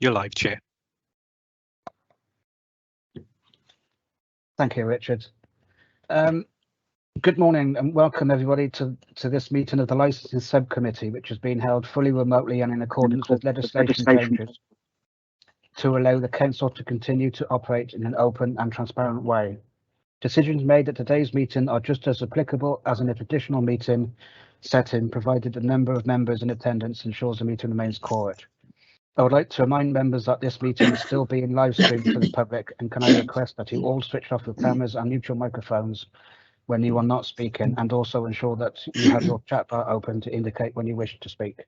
You're live, Chair. Thank you, Richard. Good morning and welcome everybody to this meeting of the Licensing Subcommittee, which has been held fully remotely and in accordance with legislation changes to allow the Council to continue to operate in an open and transparent way. Decisions made at today's meeting are just as applicable as in a traditional meeting setting, provided the number of members in attendance ensures the meeting remains correct. I would like to remind members that this meeting is still being live streamed for the public, and can I request that you all switch off your cameras and mute your microphones when you are not speaking, and also ensure that you have your chat bar open to indicate when you wish to speak.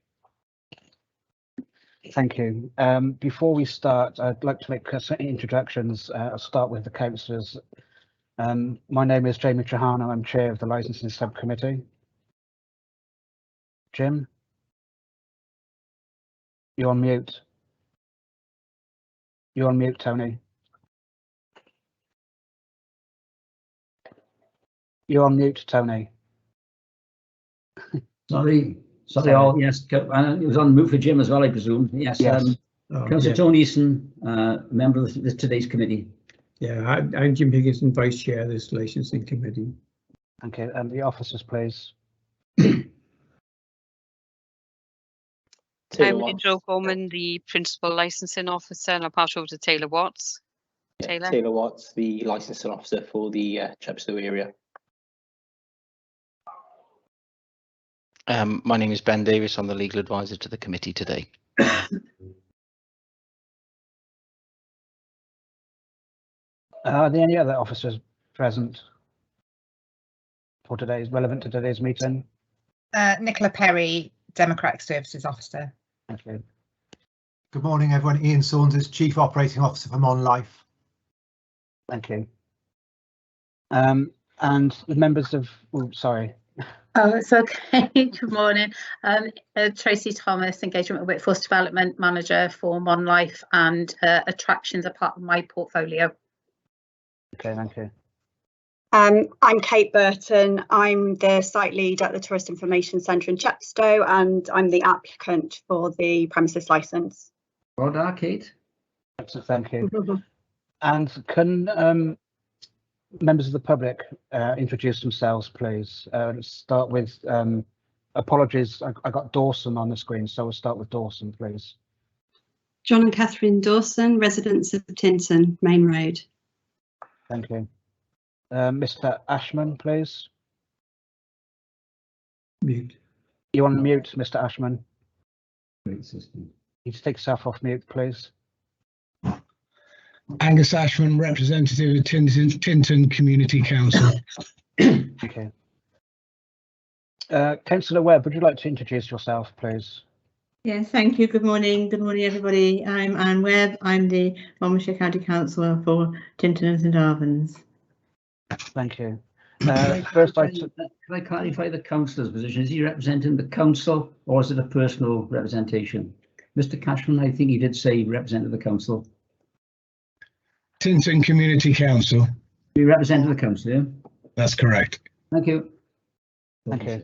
Thank you. Before we start, I'd like to make some introductions. I'll start with the councillors. My name is Jamie Trahana. I'm chair of the Licensing Subcommittee. Jim? You're on mute. You're on mute, Tony. You're on mute, Tony. Sorry. All yes, it was on mute for Jim as well, I presume. Yes. Councillor Tony Easton, member of today's committee. Yeah, I'm Jim Higginson, vice chair of this licensing committee. Okay, and the officers, please. I'm Joe Gorman, the Principal Licensing Officer, and I'll pass over to Taylor Watts. Yeah, Taylor Watts, the Licensing Officer for the Chepstow area. My name is Ben Davis. I'm the legal advisor to the committee today. Are there any other officers present for relevant to today's meeting? Nicola Perry, Democratic Services Officer. Thank you. Good morning, everyone. Ian Saunders, Chief Operating Officer for Mon Life. Thank you. And the members of, sorry. Oh, it's okay. Good morning. Tracy Thomas, Engagement and Workforce Development Manager for Mon Life, and attractions are part of my portfolio. Okay, thank you. I'm Kate Burton. I'm the site lead at the Tourist Information Centre in Chepstow, and I'm the applicant for the premises licence. Well done, Kate. Thank you. And can members of the public introduce themselves, please? Let's start with apologies. I got Dawson on the screen, so we'll start with Dawson, please. John and Catherine Dawson, residents of Tinton, Main Road. Thank you. Mr. Ashman, please. Mute. You on mute, Mr. Ashman? Great system. You take yourself off mute, please. Angus Ashman, representative of Tinton Community Council. Okay. Councillor Webb, would you like to introduce yourself, please? Yes, thank you. Good morning. Good morning, everybody. I'm Anne Webb. I'm the Monmouthshire County Councillor for Tinton and St Albans. Thank you. First, can I clarify the councillor's position? Is he representing the council or is it a personal representation? Mr. Cashman, I think he did say he represented the council. Tinton Community Council. You represented the council, yeah? That's correct. Thank you. Thank you.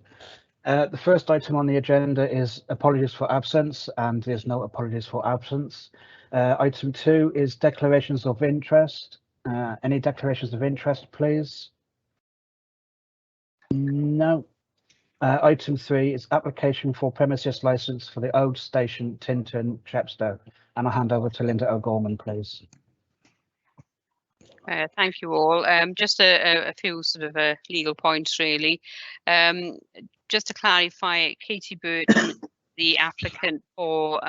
The first item on the agenda is apologies for absence, and there's no apologies for absence. Item 2 is declarations of interest. Any declarations of interest, please? No. Item 3 is application for premises licence for the old station, Tinton, Chepstow. And I'll hand over to Linda O'Gorman, please. Thank you all. Just a few sort of legal points, really. Just to clarify, Katie Burton, the applicant for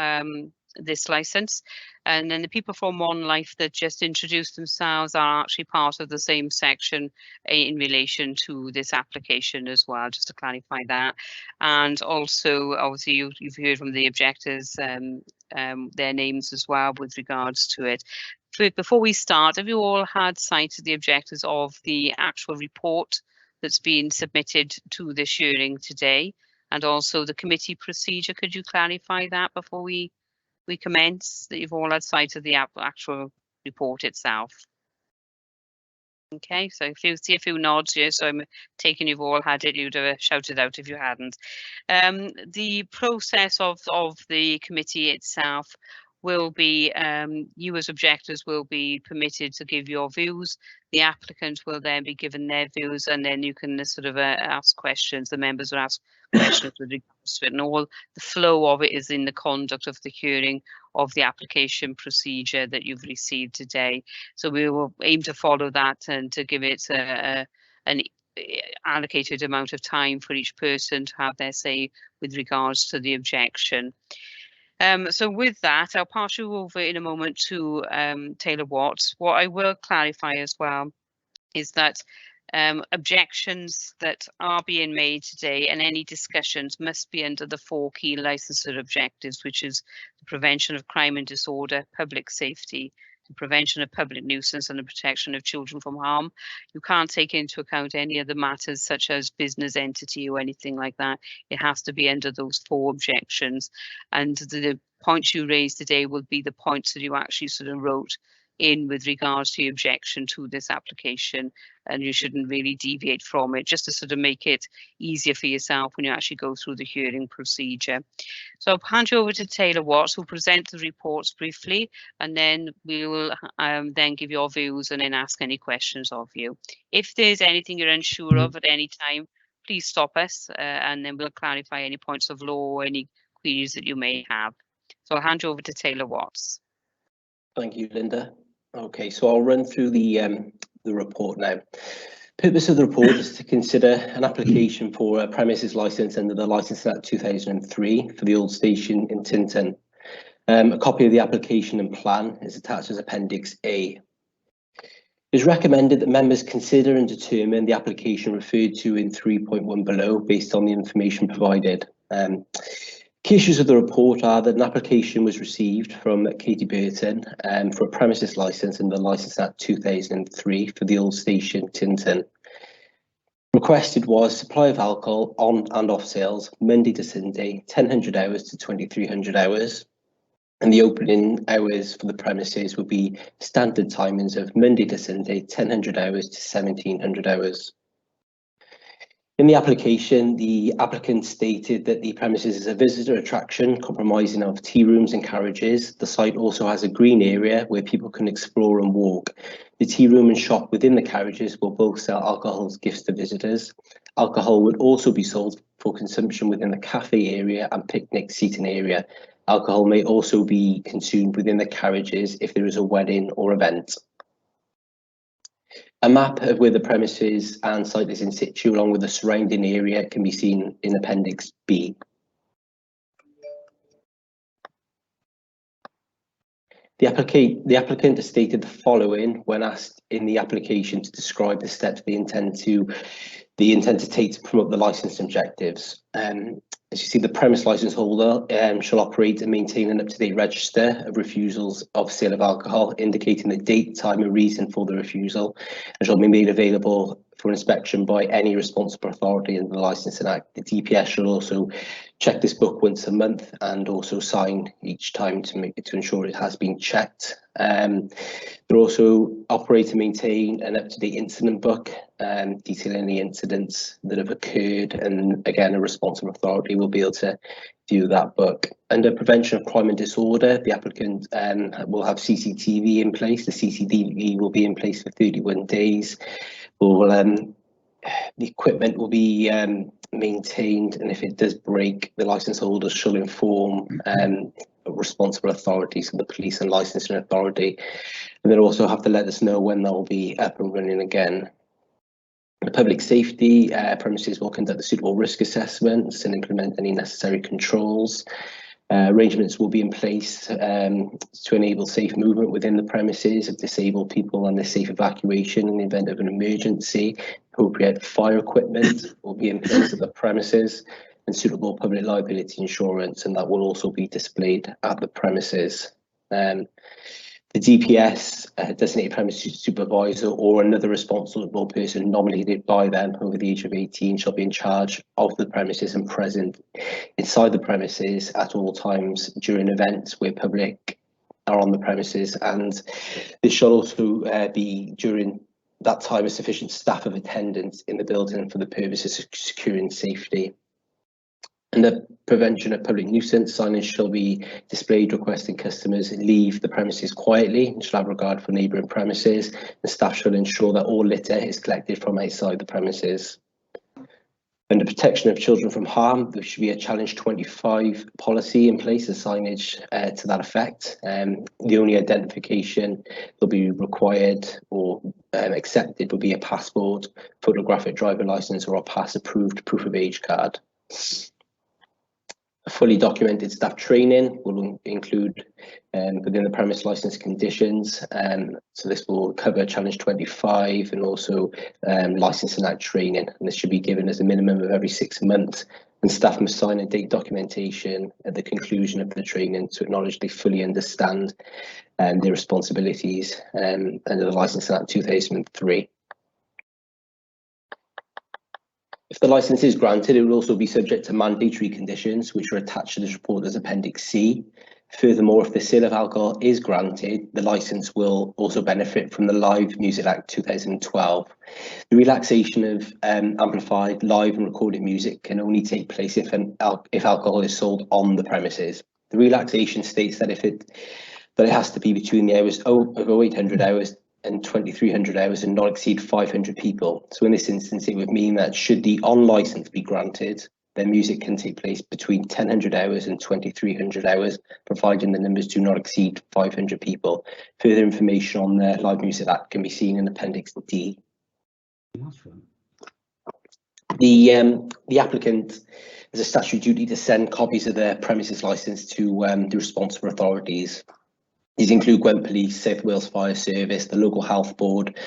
this licence, and then the people from Mon Life that just introduced themselves are actually part of the same section in relation to this application as well, just to clarify that. And also, obviously, you've heard from the objectors, their names as well with regards to it. Before we start, have you all had sight of the objectives of the actual report that's been submitted to this hearing today, and also the committee procedure? Could you clarify that before we commence, that you've all had sight of the actual report itself? Okay, so if you see a few nods here, so I'm taking you've all had it, you'd have shouted out if you hadn't. The process of the committee itself will be, you as objectors will be permitted to give your views. The applicant will then be given their views, and then you can sort of ask questions. The members will ask questions with regards to it, and all the flow of it is in the conduct of the hearing of the application procedure that you've received today. So we will aim to follow that and to give it an allocated amount of time for each person to have their say with regards to the objection. So with that, I'll pass you over in a moment to Taylor Watts. What I will clarify as well is that objections that are being made today and any discussions must be under the 4 key licensure objectives, which is the prevention of crime and disorder, public safety, the prevention of public nuisance, and the protection of children from harm. You can't take into account any other matters such as business entity or anything like that. It has to be under those 4 objections. And the points you raised today will be the points that you actually sort of wrote in with regards to the objection to this application, and you shouldn't really deviate from it, just to sort of make it easier for yourself when you actually go through the hearing procedure. So I'll hand you over to Taylor Watts, who'll present the reports briefly, and then we will then give your views and then ask any questions of you. If there's anything you're unsure of at any time, please stop us, and then we'll clarify any points of law or any queries that you may have. So I'll hand you over to Taylor Watts. Thank you, Linda. Okay, so I'll run through the report now. Purpose of the report is to consider an application for a premises licence under the Licence Act 2003 for the old station in Tinton. A copy of the application and plan is attached as Appendix A. It is recommended that members consider and determine the application referred to in 3.1 below based on the information provided. Key issues of the report are that an application was received from Katie Burton for a premises licence under the Licence Act 2003 for the old station Tinton. Requested was supply of alcohol on and off sales Monday to Sunday, 1000 hours to 2300 hours. And the opening hours for the premises would be standard timings of Monday to Sunday, 1000 hours to 1700 hours. In the application, the applicant stated that the premises is a visitor attraction comprising of tea rooms and carriages. The site also has a green area where people can explore and walk. The tea room and shop within the carriages will both sell alcohol as gifts to visitors. Alcohol would also be sold for consumption within the cafe area and picnic seating area. Alcohol may also be consumed within the carriages if there is a wedding or event. A map of where the premises and site is in situ, along with the surrounding area, can be seen in Appendix B. The applicant has stated the following when asked in the application to describe the steps they intend to take to promote the licence objectives. As you see, the premise licence holder shall operate and maintain an up-to-date register of refusals of sale of alcohol, indicating the date, time and reason for the refusal, and shall be made available for inspection by any responsible authority in the Licensing Act. The DPS shall also check this book once a month and also sign each time to ensure it has been checked. They also operate and maintain an up-to-date incident book detailing the incidents that have occurred, and again a responsible authority will be able to view that book. Under prevention of crime and disorder, the applicant will have CCTV in place. The CCTV will be in place for 31 days. The equipment will be maintained, and if it does break, the licence holder shall inform responsible authorities, so the police and licensing authority, and they'll also have to let us know when they'll be up and running again. The public safety premises will conduct the suitable risk assessments and implement any necessary controls. Arrangements will be in place to enable safe movement within the premises of disabled people and their safe evacuation in the event of an emergency. Appropriate fire equipment will be in place at the premises and suitable public liability insurance, and that will also be displayed at the premises. The DPS, designated premises supervisor, or another responsible person nominated by them over the age of 18 shall be in charge of the premises and present inside the premises at all times during events where public are on the premises, and there shall also be during that time a sufficient staff of attendance in the building for the purposes of securing safety. And the prevention of public nuisance signage shall be displayed requesting customers leave the premises quietly and shall have regard for neighbouring premises. The staff shall ensure that all litter is collected from outside the premises. Under protection of children from harm, there should be a challenge 25 policy in place, a signage to that effect. The only identification that will be required or accepted will be a passport, photographic driver licence, or a pass approved proof of age card. Fully documented staff training will include within the premise license conditions. So this will cover challenge 25 and also licensing act training. And this should be given as a minimum of every 6 months. And staff must sign and date documentation at the conclusion of the training to acknowledge they fully understand their responsibilities under the Licensing Act 2003. If the licence is granted, it will also be subject to mandatory conditions, which are attached to this report as Appendix C. Furthermore, if the sale of alcohol is granted, the licence will also benefit from the Live Music Act 2012. The relaxation of amplified live and recorded music can only take place if alcohol is sold on the premises. The relaxation states that it has to be between the hours of 0800 hours and 2300 hours and not exceed 500 people. So in this instance, it would mean that should the on licence be granted, then music can take place between 1000 hours and 2300 hours, providing the numbers do not exceed 500 people. Further information on the Live Music Act can be seen in Appendix D. The applicant has a statutory duty to send copies of their premises licence to the responsible authorities. These include Gwent Police, South Wales Fire Service, the local health board,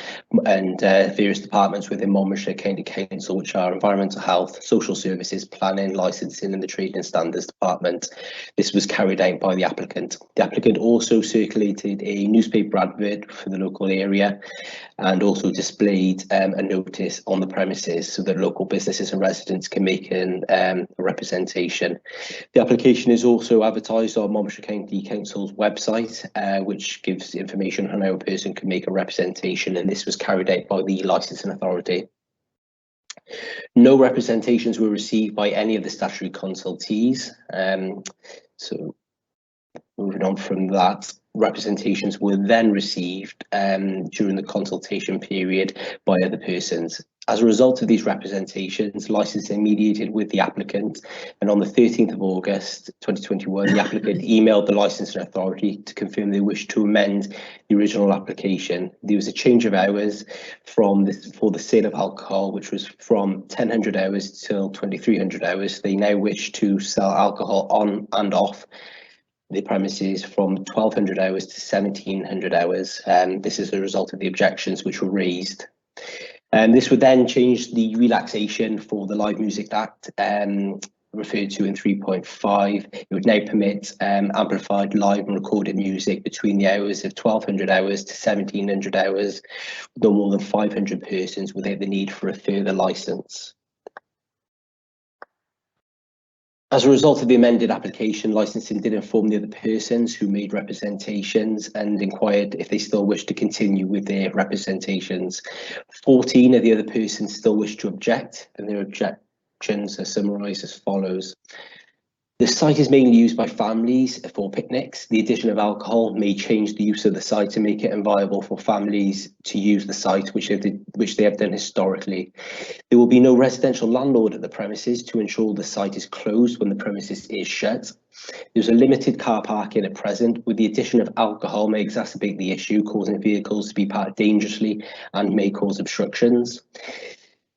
and various departments within Monmouthshire County Council, which are environmental health, social services, planning, licensing, and the trade and standards department. This was carried out by the applicant. The applicant also circulated a newspaper advert for the local area and also displayed a notice on the premises so that local businesses and residents can make a representation. The application is also advertised on Monmouthshire County Council's website, which gives information on how a person can make a representation, and this was carried out by the licensing authority. No representations were received by any of the statutory consultees. So moving on from that, representations were then received during the consultation period by other persons. As a result of these representations, licensing mediated with the applicant, and on the 13th of August 2021, the applicant emailed the licensing authority to confirm they wished to amend the original application. There was a change of hours for the sale of alcohol, which was from 1000 hours till 2300 hours. They now wish to sell alcohol on and off the premises from 1200 hours to 1700 hours. This is a result of the objections which were raised. This would then change the relaxation for the Live Music Act referred to in 3.5. It would now permit amplified live and recorded music between the hours of 1200 hours to 1700 hours, no more than 500 persons without the need for a further licence. As a result of the amended application, licensing did inform the other persons who made representations and inquired if they still wish to continue with their representations. 14 of the other persons still wish to object, and their objections are summarised as follows. The site is mainly used by families for picnics. The addition of alcohol may change the use of the site to make it inviable for families to use the site, which they have done historically. There will be no residential landlord at the premises to ensure the site is closed when the premises is shut. There's a limited car parking at present. With the addition of alcohol may exacerbate the issue, causing vehicles to be parked dangerously and may cause obstructions.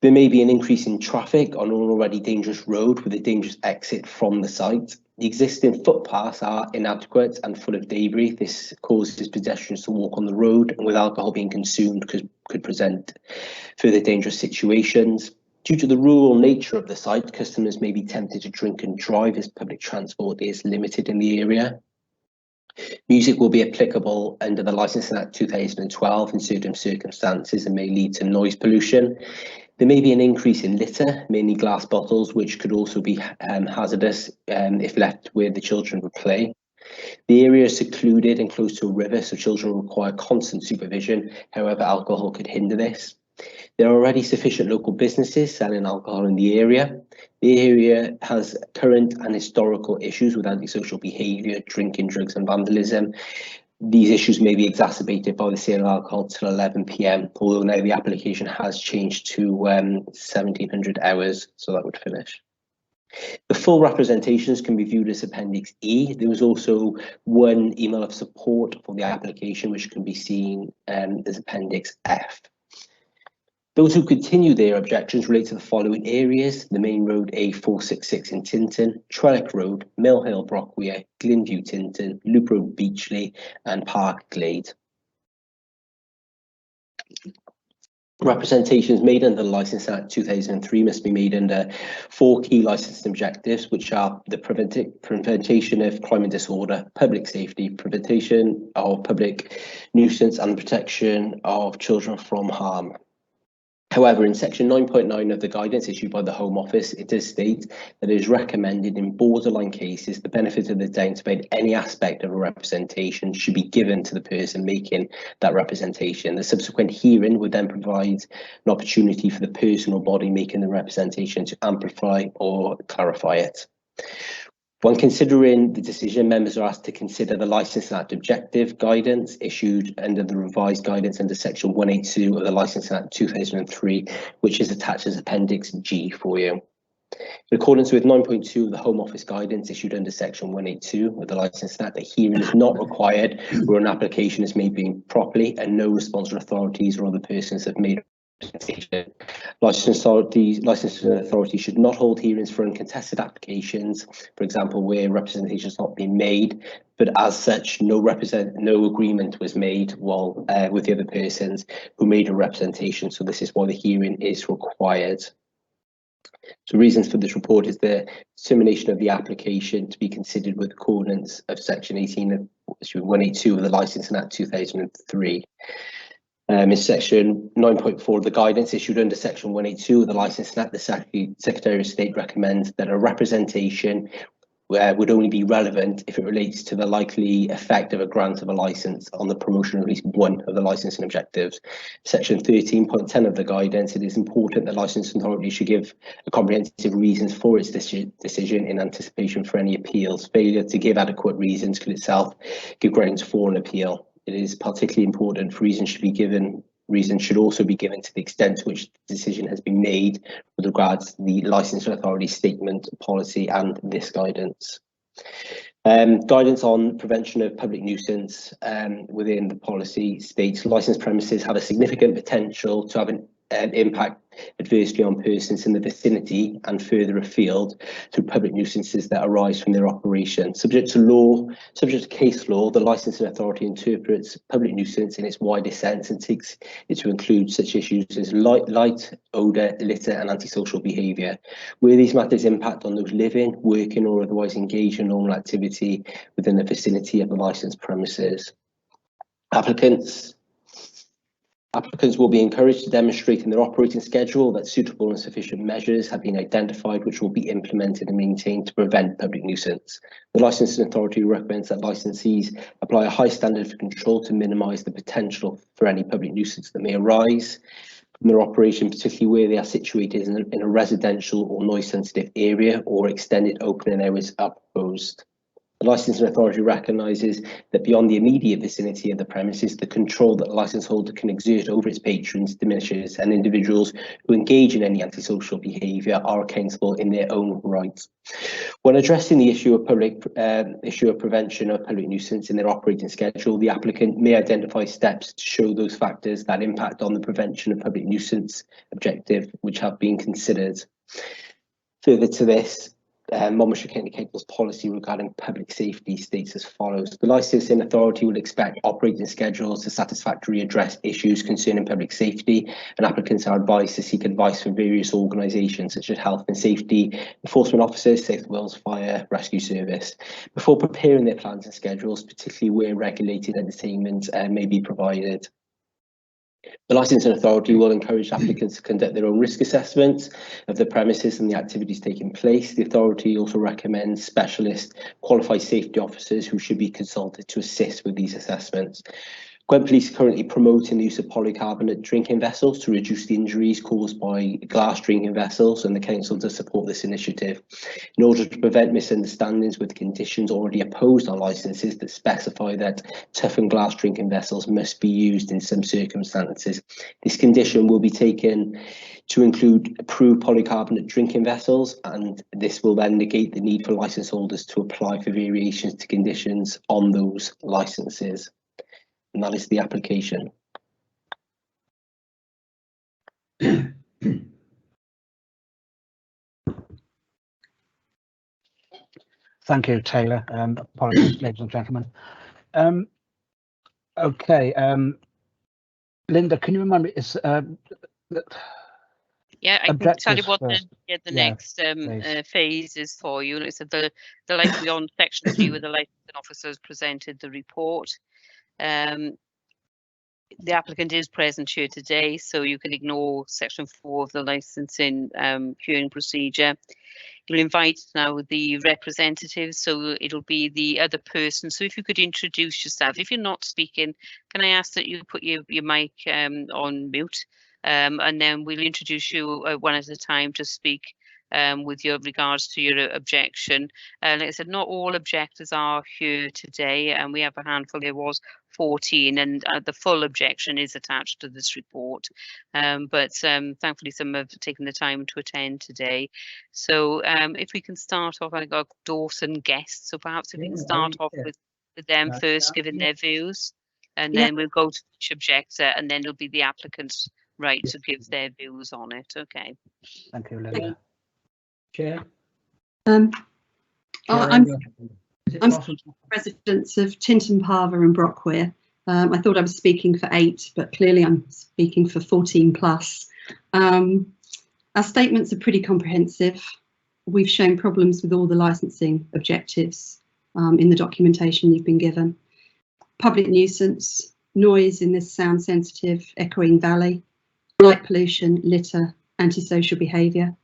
There may be an increase in traffic on an already dangerous road with a dangerous exit from the site. The existing footpaths are inadequate and full of debris. This causes pedestrians to walk on the road, and with alcohol being consumed could present further dangerous situations. Due to the rural nature of the site, customers may be tempted to drink and drive as public transport is limited in the area. Music will be applicable under the Licensing Act 2012 in certain circumstances and may lead to noise pollution. There may be an increase in litter, mainly glass bottles, which could also be hazardous if left where the children would play. The area is secluded and close to a river, so children require constant supervision. However, alcohol could hinder this. There are already sufficient local businesses selling alcohol in the area. The area has current and historical issues with antisocial behaviour, drinking, drugs and vandalism. These issues may be exacerbated by the sale of alcohol till 11 p.m, although now the application has changed to 1700 hours, so that would finish. The full representations can be viewed as Appendix E. There was also one email of support for the application, which can be seen as Appendix F. Those who continue their objections relate to the following areas: the main road A466 in Tinton, Trellick Road, Mill Hill Brockwere, Glenview Tinton, Loop Road Beachley and Park Glade. Representations made under the Licensing Act 2003 must be made under 4 key licensing objectives, which are the prevention of crime and disorder, public safety, prevention of public nuisance and the protection of children from harm. However, in section 9.9 of the guidance issued by the Home Office, it does state that it is recommended in borderline cases the benefit of the doubt about any aspect of a representation should be given to the person making that representation. The subsequent hearing would then provide an opportunity for the person or body making the representation to amplify or clarify it. When considering the decision, members are asked to consider the Licensing Act objective guidance issued under the revised guidance under section 182 of the Licensing Act 2003, which is attached as Appendix G for you. In accordance with 9.2 of the Home Office guidance issued under section 182 of the Licensing Act, a hearing is not required where an application is made properly and no responsible authorities or other persons have made licensing authorities should not hold hearings for uncontested applications, for example, where representation has not been made, but as such, no agreement was made with the other persons who made a representation. So this is why the hearing is required. So reasons for this report is the determination of the application to be considered with accordance of section 182 of the Licensing Act 2003. In section 9.4 of the guidance issued under section 182 of the Licensing Act, the Secretary of State recommends that a representation would only be relevant if it relates to the likely effect of a grant of a licence on the promotion of at least one of the licensing objectives. Section 13.10 of the guidance, it is important that licensing authority should give a comprehensive reasons for its decision in anticipation for any appeals. Failure to give adequate reasons could itself give grounds for an appeal. It is particularly important for reasons should also be given to the extent to which the decision has been made with regards to the licensing authority statement, policy and this guidance. Guidance on prevention of public nuisance within the policy states licensed premises have a significant potential to have an impact adversely on persons in the vicinity and further afield through public nuisances that arise from their operation. Subject to case law, the licensing authority interprets public nuisance in its widest sense and takes it to include such issues as light, odour, litter and antisocial behaviour. Where these matters impact on those living, working or otherwise engaged in normal activity within the vicinity of the licensed premises. Applicants will be encouraged to demonstrate in their operating schedule that suitable and sufficient measures have been identified which will be implemented and maintained to prevent public nuisance. The licensing authority recommends that licensees apply a high standard of control to minimise the potential for any public nuisance that may arise from their operation, particularly where they are situated in a residential or noise sensitive area or extended opening hours are proposed. The licensing authority recognises that beyond the immediate vicinity of the premises, the control that the licence holder can exert over its patrons diminishes, and individuals who engage in any antisocial behaviour are accountable in their own right. When addressing the issue of prevention of public nuisance in their operating schedule, the applicant may identify steps to show those factors that impact on the prevention of public nuisance objective which have been considered. Further to this, Monmouthshire County Council's policy regarding public safety states as follows. The licensing authority will expect operating schedules to satisfactorily address issues concerning public safety, and applicants are advised to seek advice from various organisations such as Health and Safety Enforcement Officers, South Wales Fire Rescue Service, before preparing their plans and schedules, particularly where regulated entertainment may be provided. The licensing authority will encourage applicants to conduct their own risk assessments of the premises and the activities taking place. The authority also recommends specialist qualified safety officers who should be consulted to assist with these assessments. Gwent Police are currently promoting the use of polycarbonate drinking vessels to reduce the injuries caused by glass drinking vessels, and the council does support this initiative. In order to prevent misunderstandings with conditions already imposed on licences that specify that toughened glass drinking vessels must be used in some circumstances, this condition will be taken to include approved polycarbonate drinking vessels, and this will then negate the need for licence holders to apply for variations to conditions on those licences. And that is the application. Thank you, Taylor. Apologies, ladies and gentlemen. Okay, Linda, can you remind me? Yeah, I can tell you what first. the next phase is for you. It's the license beyond section 3, where the licensing officers presented the report. The applicant is present here today, so you can ignore section 4 of the licensing hearing procedure. You'll invite now the representatives, so it'll be the other person. So if you could introduce yourself. If you're not speaking, can I ask that you put your mic on mute, and then we'll introduce you one at a time to speak with your regards to your objection. Like I said, not all objectors are here today, and we have a handful. There was 14, and the full objection is attached to this report. But thankfully, some have taken the time to attend today. So if we can start off, I got Dawson guests. So perhaps if we can start off with them first, giving their views, and then we'll go to each objector, and then it'll be the applicant's right to give their views on it. Okay. Thank you, Linda. Chair. I'm residents of Tinton, Parva and Brockware. I thought I was speaking for 8, but clearly I'm speaking for 14 plus. Our statements are pretty comprehensive. We've shown problems with all the licensing objectives in the documentation you've been given. Public nuisance, noise in this sound sensitive echoing valley, light pollution, litter, antisocial behaviour,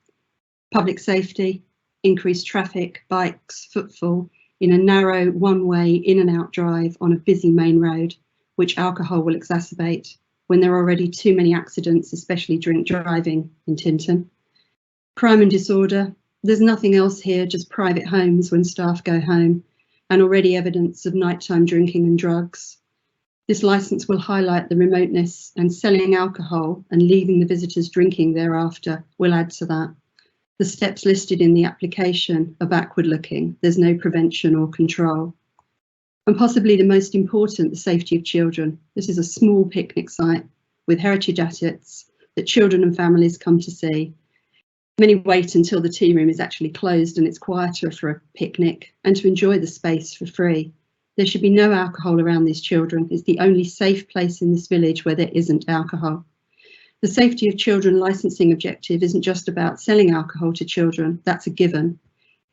public safety, increased traffic, bikes, footfall in a narrow one-way in and out drive on a busy main road, which alcohol will exacerbate when there are already too many accidents, especially drink driving in Tinton. Crime and disorder, there's nothing else here, just private homes when staff go home, and already evidence of nighttime drinking and drugs. This licence will highlight the remoteness, and selling alcohol and leaving the visitors drinking thereafter will add to that. The steps listed in the application are backward looking. There's no prevention or control. And possibly the most important, the safety of children. This is a small picnic site with heritage assets that children and families come to see. Many wait until the tea room is actually closed and it's quieter for a picnic and to enjoy the space for free. There should be no alcohol around these children. It's the only safe place in this village where there isn't alcohol. The safety of children licensing objective isn't just about selling alcohol to children, that's a given.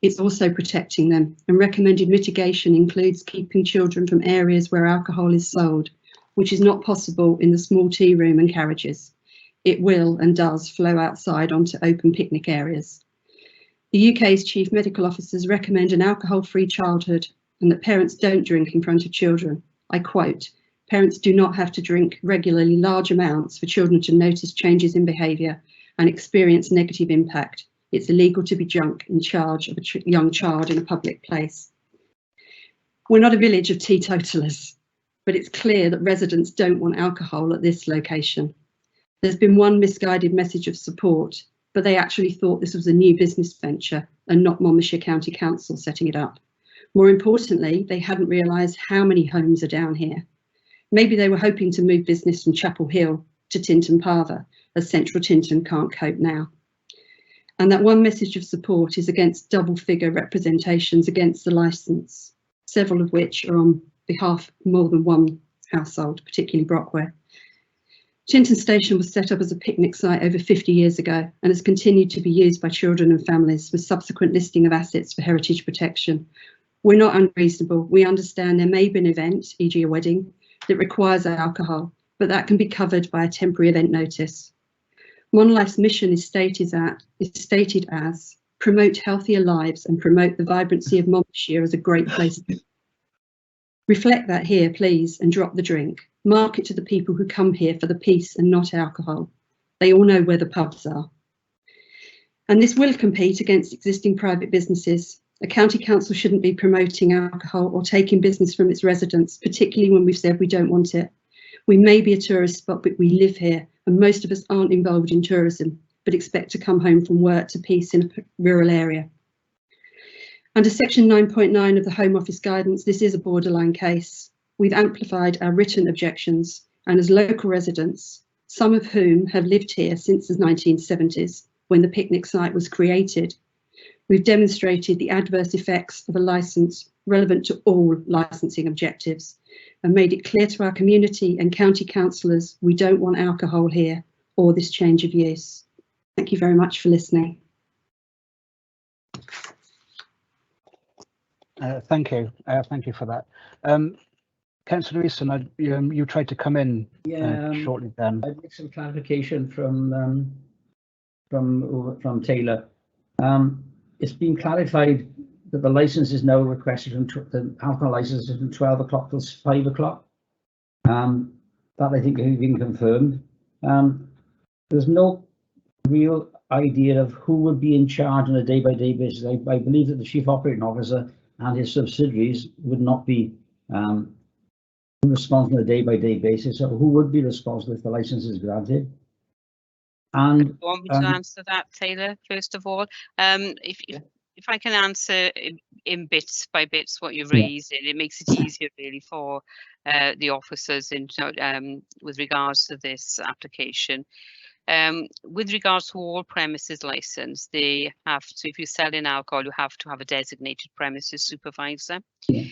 It's also protecting them, and recommended mitigation includes keeping children from areas where alcohol is sold, which is not possible in the small tea room and carriages. It will and does flow outside onto open picnic areas. The UK's chief medical officers recommend an alcohol-free childhood and that parents don't drink in front of children. I quote, "Parents do not have to drink regularly large amounts for children to notice changes in behaviour and experience negative impact. It's illegal to be drunk in charge of a young child in a public place." We're not a village of teetotalers, but it's clear that residents don't want alcohol at this location. There's been one misguided message of support, but they actually thought this was a new business venture and not Monmouthshire County Council setting it up. More importantly, they hadn't realised how many homes are down here. Maybe they were hoping to move business from Chapel Hill to Tinton Parva, as Central Tinton can't cope now. And that one message of support is against double-figure representations against the licence, several of which are on behalf of more than one household, particularly Brockware. Tinton Station was set up as a picnic site over 50 years ago and has continued to be used by children and families with subsequent listing of assets for heritage protection. We're not unreasonable. We understand there may be an event, e.g. a wedding, that requires alcohol, but that can be covered by a temporary event notice. Monlife's mission is stated as promote healthier lives and promote the vibrancy of Monmouthshire as a great place. Reflect that here, please, and drop the drink. market to the people who come here for the peace and not alcohol. They all know where the pubs are. And this will compete against existing private businesses. A county council shouldn't be promoting alcohol or taking business from its residents, particularly when we've said we don't want it. We may be a tourist spot, but we live here, and most of us aren't involved in tourism, but expect to come home from work to peace in a rural area. Under section 9.9 of the Home Office guidance, this is a borderline case. We've amplified our written objections, and as local residents, some of whom have lived here since the 1970s, when the picnic site was created, we've demonstrated the adverse effects of a licence relevant to all licensing objectives and made it clear to our community and county councillors we don't want alcohol here or this change of use. Thank you very much for listening. Thank you. Thank you for that. Councillor Easton, you tried to come in shortly then. I'd like some clarification from Taylor. It's been clarified that the licence is now requested from the alcohol licence is from 12 o'clock till 5 o'clock. That I think has been confirmed. There's no real idea of who would be in charge on a day-by-day basis. I believe that the Chief Operating Officer and his subsidiaries would not be responsible on a day-by-day basis. So who would be responsible if the licence is granted? And you want me to answer that, Taylor, first of all? If I can answer in bits by bits what you raised, it makes it easier really for the officers in with regards to this application. With regards to all premises license, they have to, if you're selling alcohol, you have to have a designated premises supervisor.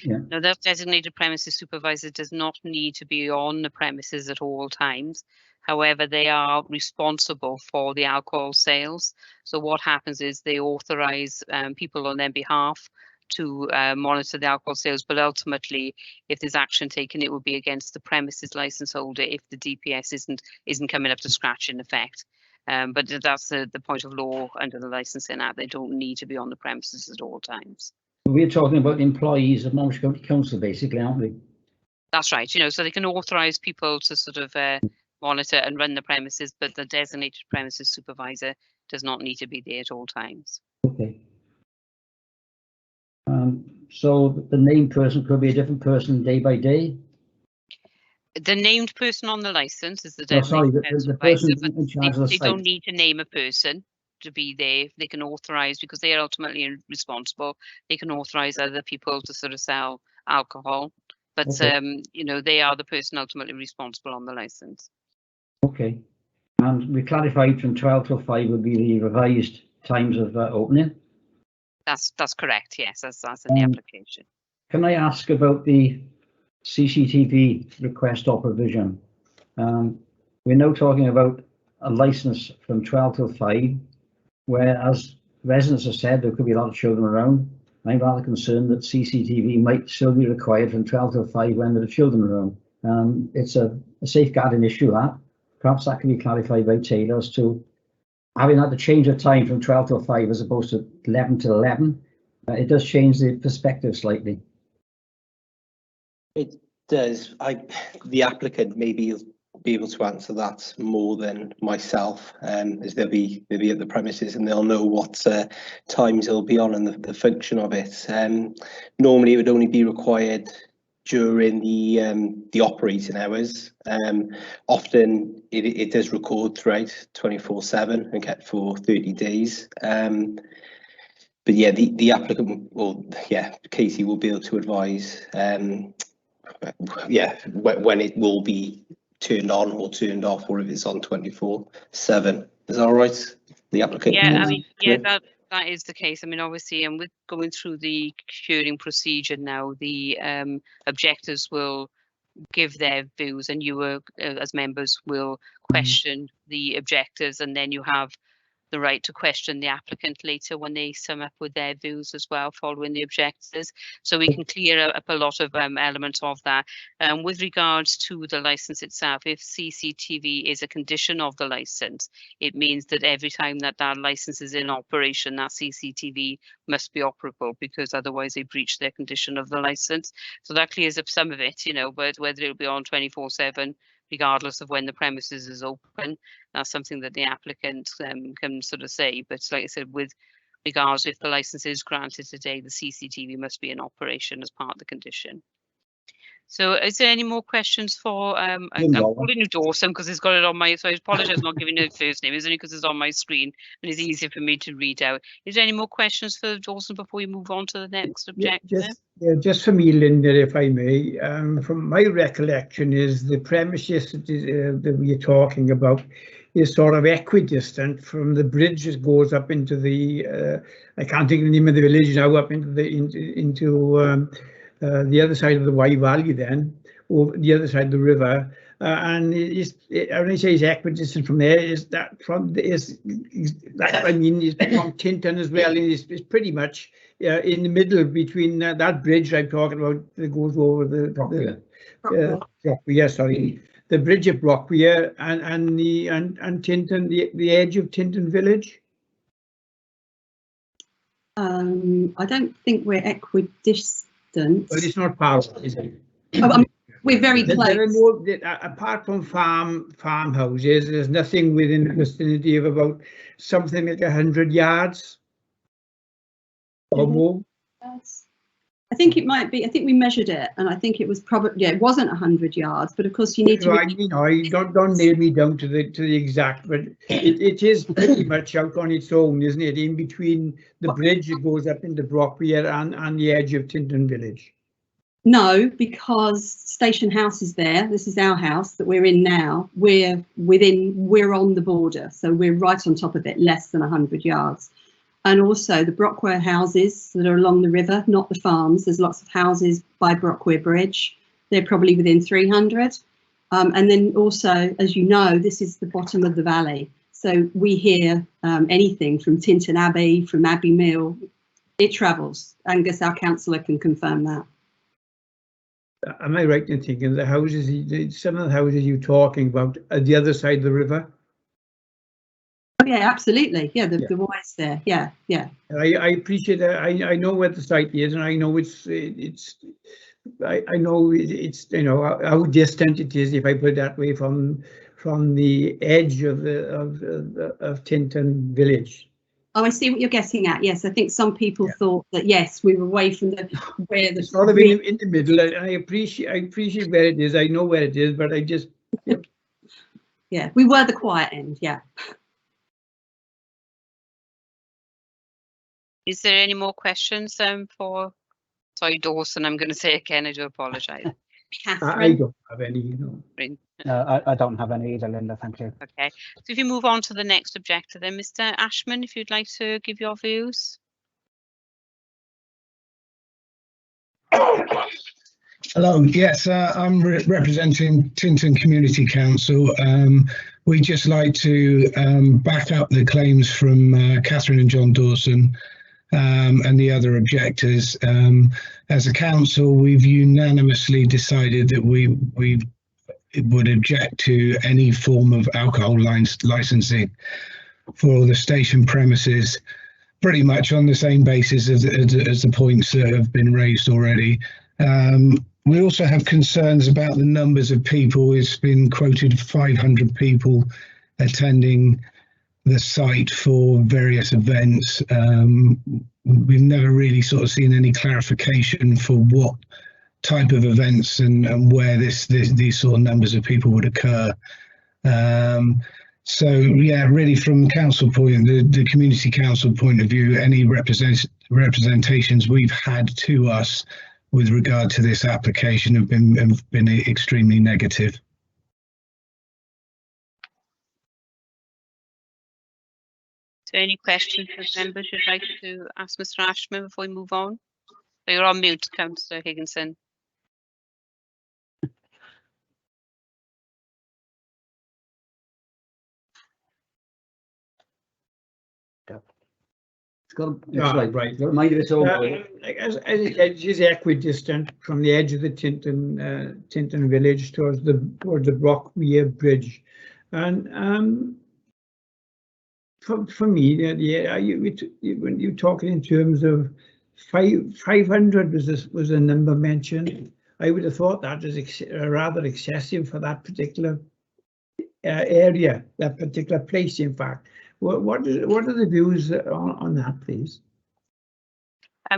Now, that designated premises supervisor does not need to be on the premises at all times. However, they are responsible for the alcohol sales. So what happens is they authorize people on their behalf to monitor the alcohol sales, but ultimately, if there's action taken, it will be against the premises license holder if the DPS isn't coming up to scratch in effect. But that's the point of law under the Licensing Act. They don't need to be on the premises at all times. We're talking about employees of Monmouthshire County Council, basically, aren't we? That's right. You know, so they can authorize people to sort of monitor and run the premises, but the designated premises supervisor does not need to be there at all times. Okay. So the named person could be a different person day by day? The named person on the license is the designated supervisor, but they don't need to name a person to be there. They can authorize, because they are ultimately responsible, they can authorize other people to sort of sell alcohol, but you know, they are the person ultimately responsible on the license. Okay, and we clarified from 12 till 5 would be the revised times of opening. That's correct, yes, that's in the application. Can I ask about the CCTV request or provision? We're now talking about a license from 12 till 5, where, as residents have said, there could be a lot of children around. I'm rather concerned that CCTV might still be required from 12 till 5 when there are children around. It's a safeguarding issue, that. Perhaps that can be clarified by Taylor as to having had the change of time from 12 till 5 as opposed to 11 till 11. It does change the perspective slightly. It does. The applicant maybe be able to answer that more than myself, as they'll be at the premises and they'll know what times it'll be on and the function of it. Normally, it would only be required during the operating hours. Often it does record throughout 24/7 and kept for 30 days. But yeah, the applicant, or Casey will be able to advise when it will be turned on or turned off, or if it's on 24/7. Is that all right? The applicant? Yeah, I mean, yeah, that is the case. I mean, obviously, and with going through the hearing procedure now, the objectors will give their views, and you as members will question the objectors, and then you have the right to question the applicant later when they sum up with their views as well, following the objectors. So we can clear up a lot of elements of that. With regards to the license itself, if CCTV is a condition of the license, it means that every time that that license is in operation, that CCTV must be operable, because otherwise they breach their condition of the license. So that clears up some of it, you know, but whether it'll be on 24/7, regardless of when the premises is open, that's something that the applicant can sort of say. But like I said, with regards, if the license is granted today, the CCTV must be in operation as part of the condition. So is there any more questions for, I'm calling you Dawson because it's got it on my, so I apologize not giving you the first name. It's only because it's on my screen and it's easier for me to read out. Is there any more questions for Dawson before we move on to the next objective? Just for me, Linda, if I may, from my recollection is the premises that we're talking about is sort of equidistant from the bridge that goes up into the, I can't think of the name of the village now, up into the other side of the Wye Valley then, or the other side of the river. And when I say it's equidistant from there, is that from that I mean is from Tinton as well. It's pretty much in the middle between that bridge I'm talking about that goes over the Brockwere, sorry, the bridge at Brockwere and Tinton, the edge of Tinton village. I don't think we're equidistant. But it's not far, is it? Oh, I mean, we're very close. There are no, apart from farmhouses, there's nothing within the vicinity of about something like 100 yards or more. I think it might be. I think we measured it, and I think it was probably, yeah, it wasn't 100 yards. But of course, you need to. You know, you don't nail me down to the exact, but it is pretty much out on its own, isn't it? In between the bridge that goes up into Brockwere and the edge of Tinton village. No, because Station House is there. This is our house that we're in now. We're on the border, so we're right on top of it, less than 100 yards. And also the Brockwere houses that are along the river, not the farms. There's lots of houses by Brockwere Bridge. They're probably within 300. And then also, as you know, this is the bottom of the valley. So we hear anything from Tinton Abbey, from Abbey Mill. It travels. Angus, our councillor, can confirm that. Am I right in thinking the houses, some of the houses you're talking about are the other side of the river? Oh yeah, absolutely. Yeah, the Wye's there. Yeah, yeah. I appreciate that. I know where the site is, and I know I know it's you know how distant it is, if I put it that way, from the edge of Tinton village. Oh, I see what you're getting at. Yes, I think some people thought that yes, we were away from where the sort of in the middle. I appreciate where it is. I know where it is, but I just yeah, we were the quiet end. Yeah. Is there any more questions for, sorry, Dawson, I'm going to say again, I do apologise. I don't have any, you know. I don't have any either, Linda, thank you. Okay, so if you move on to the next objective then, Mr. Ashman, if you'd like to give your views. Hello, yes, I'm representing Tinton Community Council. We'd just like to back up the claims from Catherine and John Dawson and the other objectors. As a council, we've unanimously decided that we would object to any form of alcohol licensing for the station premises, pretty much on the same basis as the points that have been raised already. We also have concerns about the numbers of people. It's been quoted 500 people attending the site for various events. We've never really sort of seen any clarification for what type of events and where these sort of numbers of people would occur. So yeah, really from council point, the community council point of view, any representations we've had to us with regard to this application have been extremely negative. Is there any questions from members you'd like to ask Mr. Ashman before we move on? So you're on mute, Councillor Higginson. got next slide, right? Remind us all. As I said, she's equidistant from the edge of the Tinton village towards the Brockweir Bridge, and for me, when you're talking in terms of 500 was a number mentioned. I would have thought that is rather excessive for that particular area, that particular place. In fact, what are the views on that, please?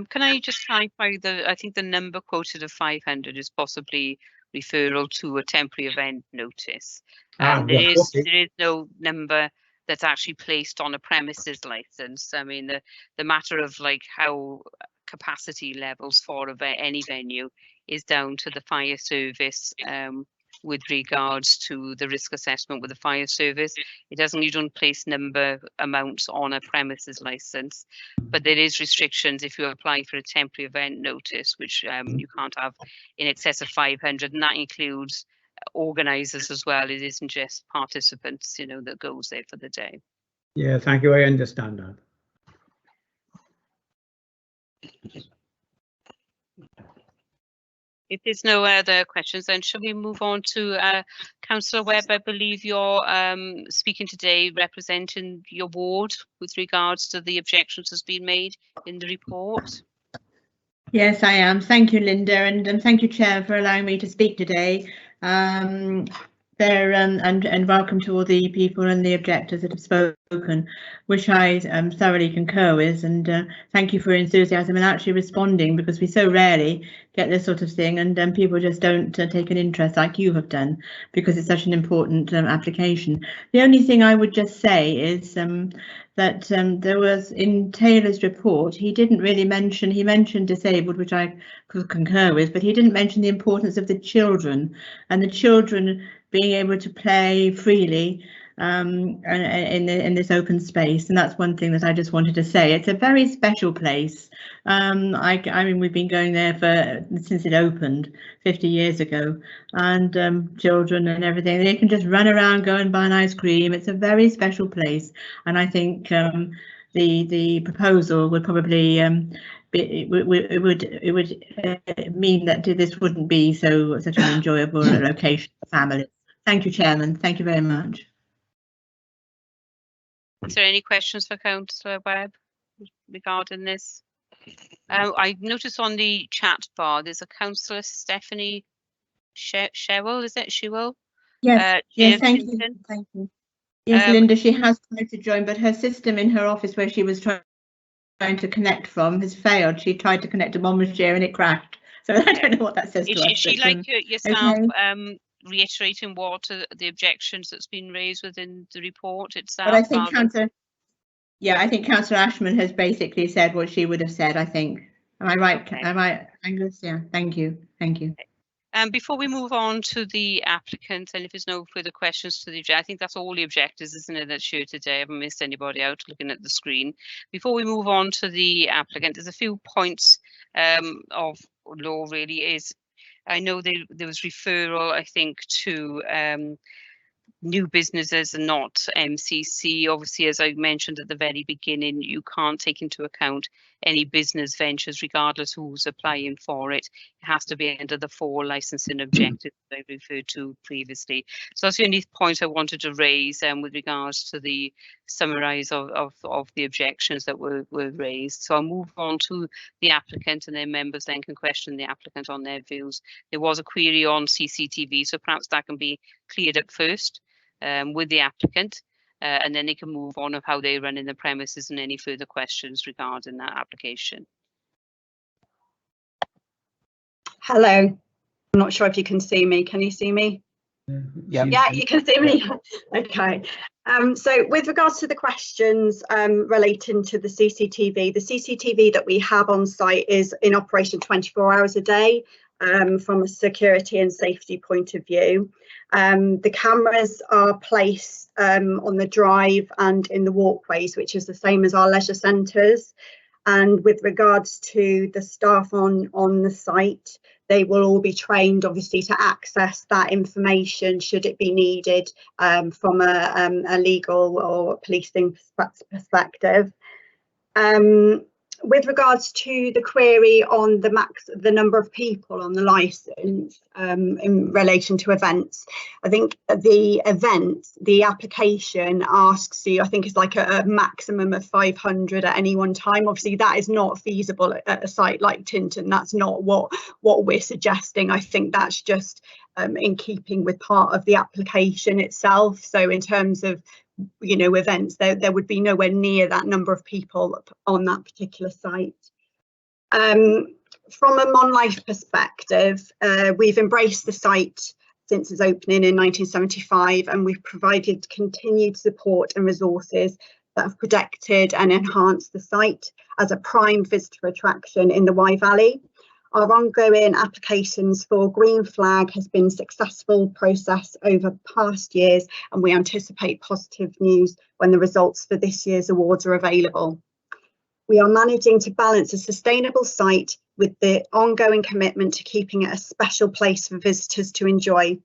Can I just clarify I think the number quoted of 500 is possibly referral to a temporary event notice. There is no number that's actually placed on a premises license. I mean, the matter of like how capacity levels for any venue is down to the fire service with regards to the risk assessment with the fire service. You don't place number amounts on a premises license, but there is restrictions if you apply for a temporary event notice, which you can't have in excess of 500, and that includes organisers as well. It isn't just participants, that goes there for the day. Yeah, thank you. I understand that. If there's no other questions, then shall we move on to Councillor Webb? I believe you're speaking today representing your ward with regards to the objections that's been made in the report. Yes, I am. Thank you, Linda, and thank you, Chair, for allowing me to speak today. And welcome to all the people and the objectors that have spoken, which I thoroughly concur with, and thank you for your enthusiasm and actually responding, because we so rarely get this sort of thing, and people just don't take an interest like you have done, because it's such an important application. The only thing I would just say is that there was, in Taylor's report, he didn't really mention, he mentioned disabled, which I could concur with, but he didn't mention the importance of the children, and the children being able to play freely in this open space, and that's one thing that I just wanted to say. It's a very special place. I mean, we've been going there since it opened 50 years ago, and children and everything, they can just run around, go and buy an ice cream. It's a very special place, and I think the proposal would probably it would mean that this wouldn't be such an enjoyable location for families. Thank you, Chairman. Thank you very much. Is there any questions for Councillor Webb regarding this? I noticed on the chat bar there's a Councillor Stephanie Shewell. Is it Shewell? Yes. Yes. Thank you. Thank you. Yes, Linda. She has tried to join, but her system in her office where she was trying to connect from has failed. She tried to connect to Monmouthshire and it crashed. So I don't know what that says to us. Is she like yourself? Okay. Reiterating what the objections that's been raised within the report itself. But I think Councillor Ashman has basically said what she would have said, I think. Am I right? Okay. Am I, Angus? Yeah, thank you. Thank you. Before we move on to the applicant, and if there's no further questions to the object, I think that's all the objectors, isn't it, that's here today? I haven't missed anybody out looking at the screen. Before we move on to the applicant, there's a few points of law really. I know there was referral, I think, to new businesses and not MCC. Obviously, as I mentioned at the very beginning, you can't take into account any business ventures, regardless who's applying for it. It has to be under the 4 licensing objectives I referred to previously. So that's the only point I wanted to raise with regards to the summarise of the objections that were raised. So I'll move on to the applicant, and then members then can question the applicant on their views. There was a query on CCTV, so perhaps that can be cleared up first with the applicant. And then they can move on of how they run in the premises and any further questions regarding that application. Hello, I'm not sure if you can see me. Can you see me? Yeah, you can see me. Okay. So with regards to the questions relating to the CCTV that we have on site is in operation 24 hours a day. From a security and safety point of view. The cameras are placed on the drive and in the walkways, which is the same as our leisure centres. And with regards to the staff on the site, they will all be trained, obviously, to access that information should it be needed from a legal or policing perspective. With regards to the query on the number of people on the licence in relation to events, I think the application asks you, I think it's like a maximum of 500 at any one time. Obviously that is not feasible at a site like Tinton. That's not what we're suggesting. I think that's just in keeping with part of the application itself. So in terms of events, there would be nowhere near that number of people on that particular site. From a MonLife perspective, we've embraced the site since its opening in 1975, and we've provided continued support and resources that have protected and enhanced the site as a prime visitor attraction in the Wye Valley. Our ongoing applications for Green Flag has been a successful process over past years, and we anticipate positive news when the results for this year's awards are available. We are managing to balance a sustainable site with the ongoing commitment to keeping it a special place for visitors to enjoy.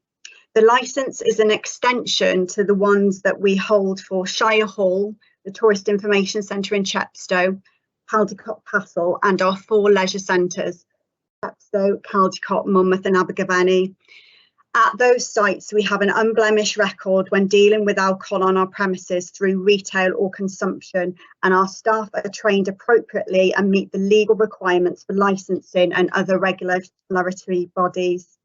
The licence is an extension to the ones that we hold for Shire Hall, the Tourist Information Centre in Chepstow, Caldicot Castle, and our 4 leisure centres, Chepstow, Caldicot, Monmouth and Abergavenny. At those sites, we have an unblemished record when dealing with alcohol on our premises through retail or consumption, and our staff are trained appropriately and meet the legal requirements for licensing and other regulatory bodies.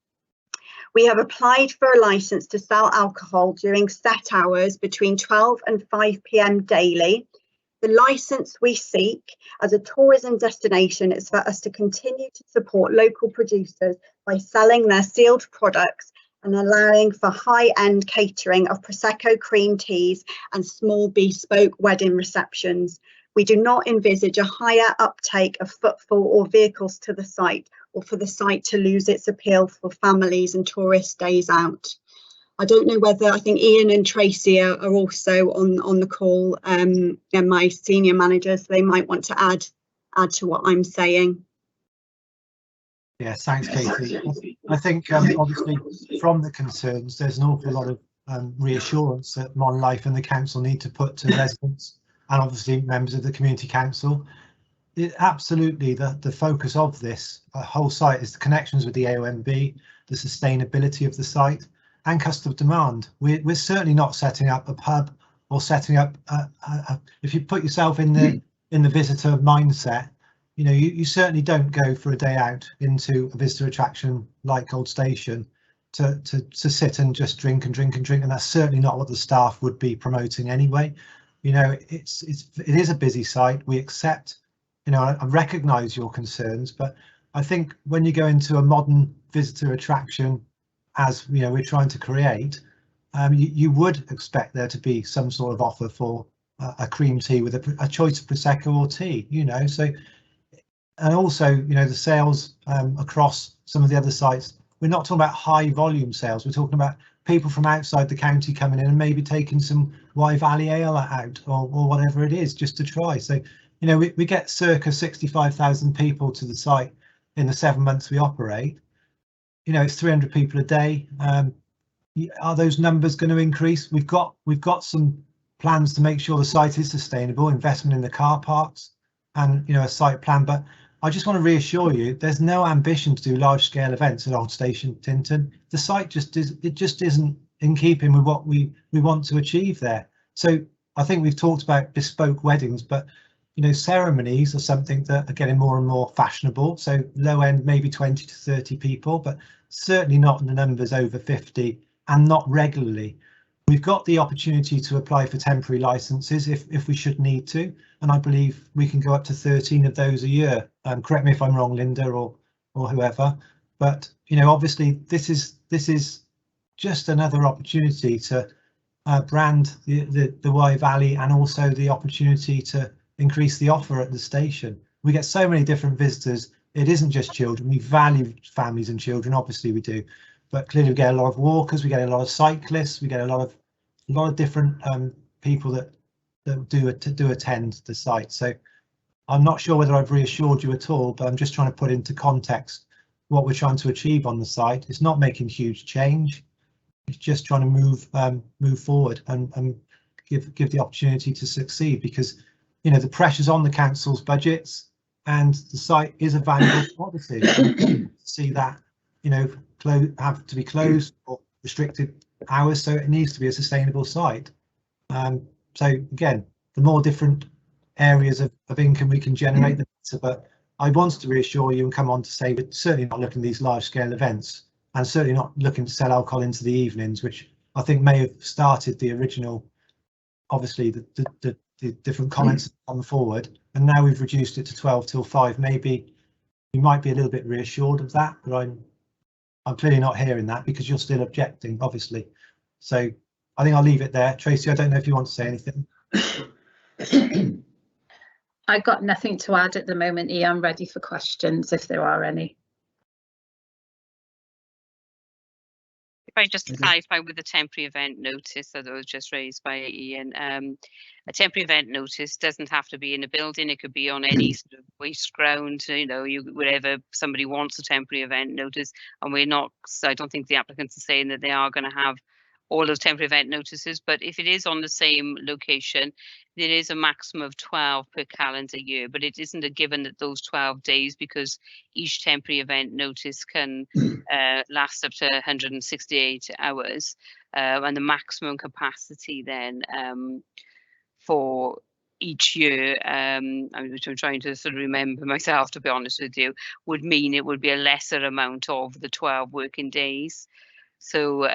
We have applied for a licence to sell alcohol during set hours between 12 and 5 p.m. daily. The licence we seek as a tourism destination is for us to continue to support local producers by selling their sealed products and allowing for high-end catering of Prosecco cream teas and small bespoke wedding receptions. We do not envisage a higher uptake of footfall or vehicles to the site, or for the site to lose its appeal for families and tourist days out. I don't know whether, I think Ian and Tracy are also on the call, and my senior managers, they might want to add to what I'm saying. Yes, thanks, Katie. I think obviously from the concerns, there's an awful lot of reassurance that MonLife and the council need to put to residents and obviously members of the community council. Absolutely, the focus of this whole site is the connections with the AONB, the sustainability of the site, and customer demand. We're certainly not setting up a pub or setting up if you put yourself in the visitor mindset, you certainly don't go for a day out into a visitor attraction like Old Station to sit and just drink and drink and drink, and that's certainly not what the staff would be promoting anyway. It is a busy site. We accept, I recognise your concerns, but I think when you go into a modern visitor attraction, as we're trying to create, you would expect there to be some sort of offer for a cream tea with a choice of Prosecco or tea, so, and also, the sales across some of the other sites, we're not talking about high volume sales, we're talking about people from outside the county coming in and maybe taking some Wye Valley Ale out or whatever it is, just to try. So, we get circa 65,000 people to the site in the 7 months we operate. It's 300 people a day. Are those numbers going to increase? We've got some plans to make sure the site is sustainable, investment in the car parks and a site plan, but I just want to reassure you there's no ambition to do large scale events at Old Station Tinton. The site just isn't in keeping with what we want to achieve there. So I think we've talked about bespoke weddings, but ceremonies are something that are getting more and more fashionable. So low end, maybe 20 to 30 people, but certainly not in the numbers over 50 and not regularly. We've got the opportunity to apply for temporary licenses if we should need to, and I believe we can go up to 13 of those a year. Correct me if I'm wrong, Linda, or whoever. But obviously this is just another opportunity to brand the Wye Valley, and also the opportunity to increase the offer at the station. We get so many different visitors. It isn't just children. We value families and children, obviously we do, but clearly we get a lot of walkers, we get a lot of cyclists, we get a lot of different people that do attend the site. So I'm not sure whether I've reassured you at all, but I'm just trying to put into context what we're trying to achieve on the site. It's not making huge change. It's just trying to move forward and give the opportunity to succeed, because you know, the pressures on the council's budgets, and the site is a valuable commodity. See that, you know, have to be closed or restricted hours, so it needs to be a sustainable site. So again, the more different areas of income we can generate, the better. But I wanted to reassure you and come on to say we're certainly not looking at these large scale events, and certainly not looking to sell alcohol into the evenings, which I think may have started the original, obviously the different comments on forward, and now we've reduced it to 12 till 5. Maybe you might be a little bit reassured of that, but I'm clearly not hearing that because you're still objecting, obviously. So I think I'll leave it there. Tracy, I don't know if you want to say anything. I've got nothing to add at the moment, Ian. I'm ready for questions if there are any. If I just clarify with the temporary event notice that was just raised by Ian, a temporary event notice doesn't have to be in a building. It could be on any sort of waste ground, you know, wherever somebody wants a temporary event notice. And we're not, I don't think the applicants are saying that they are going to have all those temporary event notices, but if it is on the same location, there is a maximum of 12 per calendar year, but it isn't a given that those 12 days, because each temporary event notice can last up to 168 hours, and the maximum capacity then for each year, which I'm trying to sort of remember myself, to be honest with you, would mean it would be a lesser amount of the 12 working days. So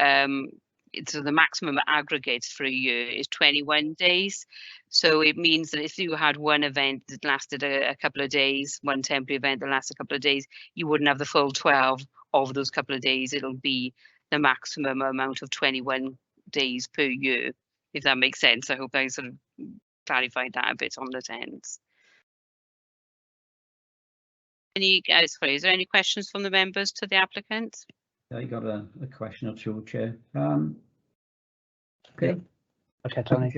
so the maximum aggregate for a year is 21 days. So it means that if you had one event that lasted a couple of days, one temporary event that lasted a couple of days, you wouldn't have the full 12 of those couple of days. It'll be the maximum amount of 21 days per year, if that makes sense. I hope I sort of clarified that a bit on the ends. Sorry, is there any questions from the members to the applicant? I got a question or two, Chair. Okay. Okay, Tony.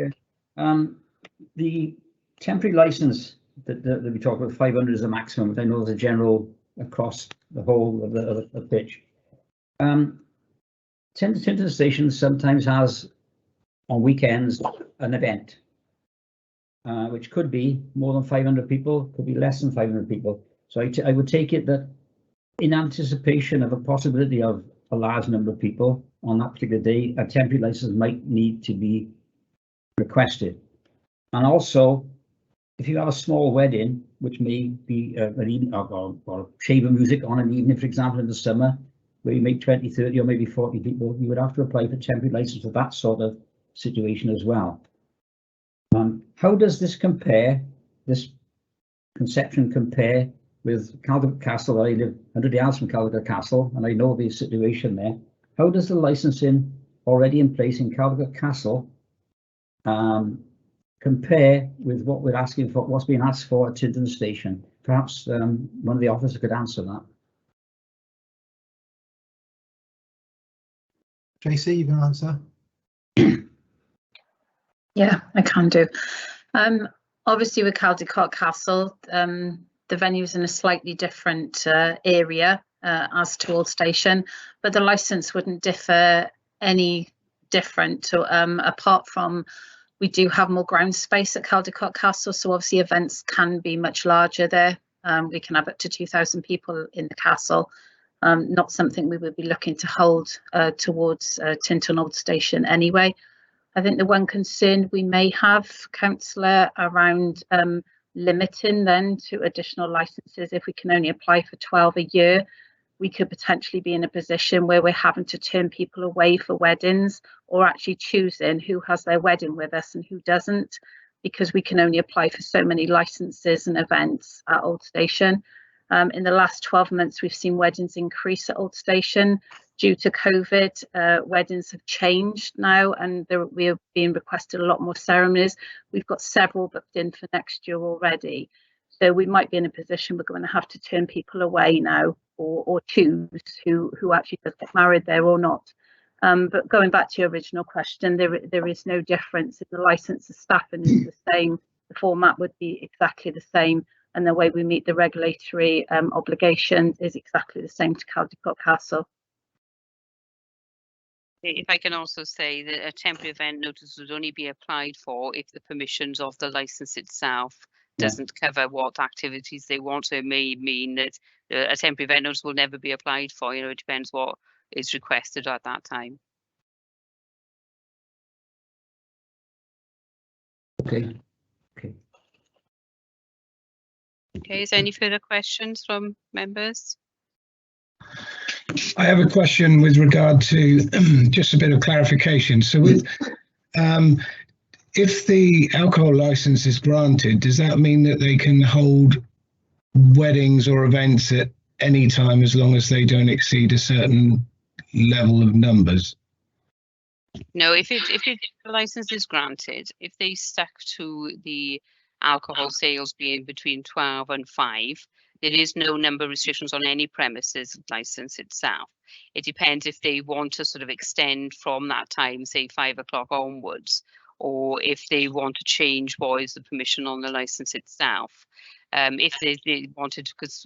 The temporary license that we talk about, 500 is the maximum, but I know there's a general across the whole of the pitch. Tinton Station sometimes has on weekends an event, which could be more than 500 people, could be less than 500 people. So I would take it that in anticipation of a possibility of a large number of people on that particular day, a temporary license might need to be requested. And also, if you have a small wedding, which may be an evening or chamber music on an evening, for example, in the summer, where you make 20, 30 or maybe 40 people, you would have to apply for temporary license for that sort of situation as well. How does this compare, this conception compare with Caldicot Castle? I live 100 yards from Caldicot Castle and I know the situation there. How does the licensing already in place in Caldicot Castle compare with what we're asking for, what's being asked for at Tinton Station? Perhaps one of the officers could answer that. Tracy, you can answer. Yeah, I can do. Obviously with Caldicot Castle, the venue is in a slightly different area as to Old Station, but the licence wouldn't differ any different. So, apart from we do have more ground space at Caldicot Castle, so obviously events can be much larger there. We can have up to 2,000 people in the castle. Not something we would be looking to hold towards Tinton Old Station anyway. I think the one concern we may have, councillor, around limiting then to additional licences, if we can only apply for 12 a year, we could potentially be in a position where we're having to turn people away for weddings, or actually choosing who has their wedding with us and who doesn't, because we can only apply for so many licences and events at Old Station. In the last 12 months, we've seen weddings increase at Old Station. Due to COVID, weddings have changed now, and we are being requested a lot more ceremonies. We've got several booked in for next year already. So we might be in a position we're going to have to turn people away now, or choose who actually does get married there or not. But going back to your original question, there is no difference. If the licence of staffing is the same, the format would be exactly the same, and the way we meet the regulatory obligations is exactly the same to Caldicot Castle. If I can also say that a temporary event notice would only be applied for if the permissions of the license itself doesn't cover what activities they want. So it may mean that a temporary event notice will never be applied for. You know, it depends what is requested at that time. Okay. Okay. Okay, is there any further questions from members? I have a question with regard to just a bit of clarification. So with if the alcohol license is granted, does that mean that they can hold weddings or events at any time as long as they don't exceed a certain level of numbers? No, if the license is granted, if they stuck to the alcohol sales being between 12 and 5, there is no number restrictions on any premises license itself. It depends if they want to sort of extend from that time, say 5 o'clock onwards, or if they want to change what is the permission on the license itself. If they wanted, because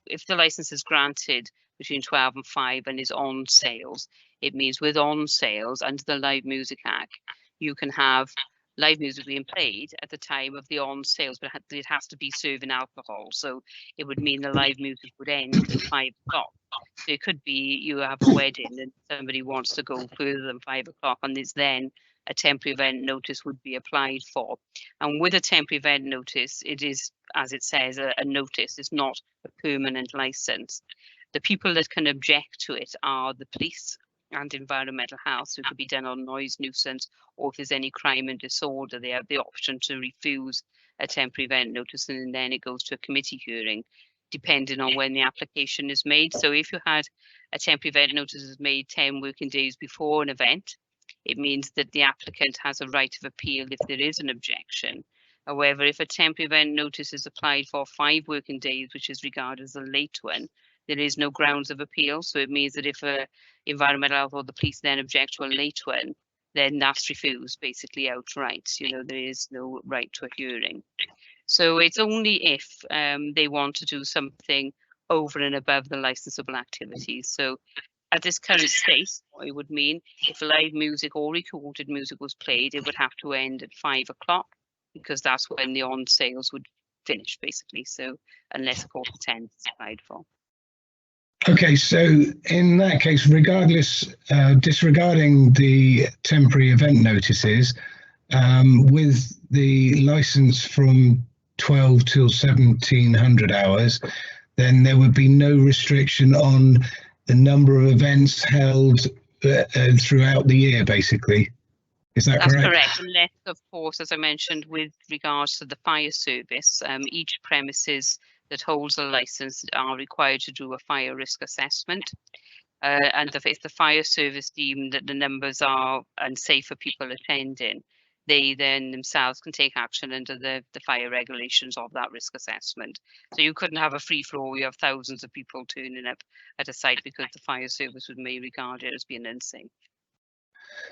if the license is granted between 12 and 5 and is on sales, it means with on sales under the Live Music Act, you can have live music being played at the time of the on sales, but it has to be serving alcohol. So it would mean the live music would end at 5 o'clock. So it could be you have a wedding and somebody wants to go further than 5 o'clock, and there's then a temporary event notice would be applied for. And with a temporary event notice, it is, as it says, a notice. It's not a permanent license. The people that can object to it are the police and environmental health. So it could be done on noise nuisance, or if there's any crime and disorder, they have the option to refuse a temporary event notice, and then it goes to a committee hearing, depending on when the application is made. So if you had a temporary event notice is made 10 working days before an event, it means that the applicant has a right of appeal if there is an objection. However, if a temporary event notice is applied for 5 working days, which is regarded as a late one, there is no grounds of appeal. So it means that if environmental health or the police then object to a late one, then that's refused basically outright. You know, there is no right to a hearing. So it's only if they want to do something over and above the licensable activities. So at this current state, what it would mean, if live music or recorded music was played, it would have to end at 5 o'clock, because that's when the on sales would finish basically. So unless 10 is applied for. Okay, so in that case, regardless, disregarding the temporary event notices, with the license from 12 till 1700 hours, then there would be no restriction on the number of events held throughout the year, basically. Is that correct? That's correct, unless, of course, as I mentioned, with regards to the fire service, each premises that holds a license are required to do a fire risk assessment. And if the fire service deem that the numbers are unsafe for people attending, they then themselves can take action under the fire regulations of that risk assessment. So you couldn't have a free flow where you have thousands of people turning up at a site because the fire service may regard it as being unsafe.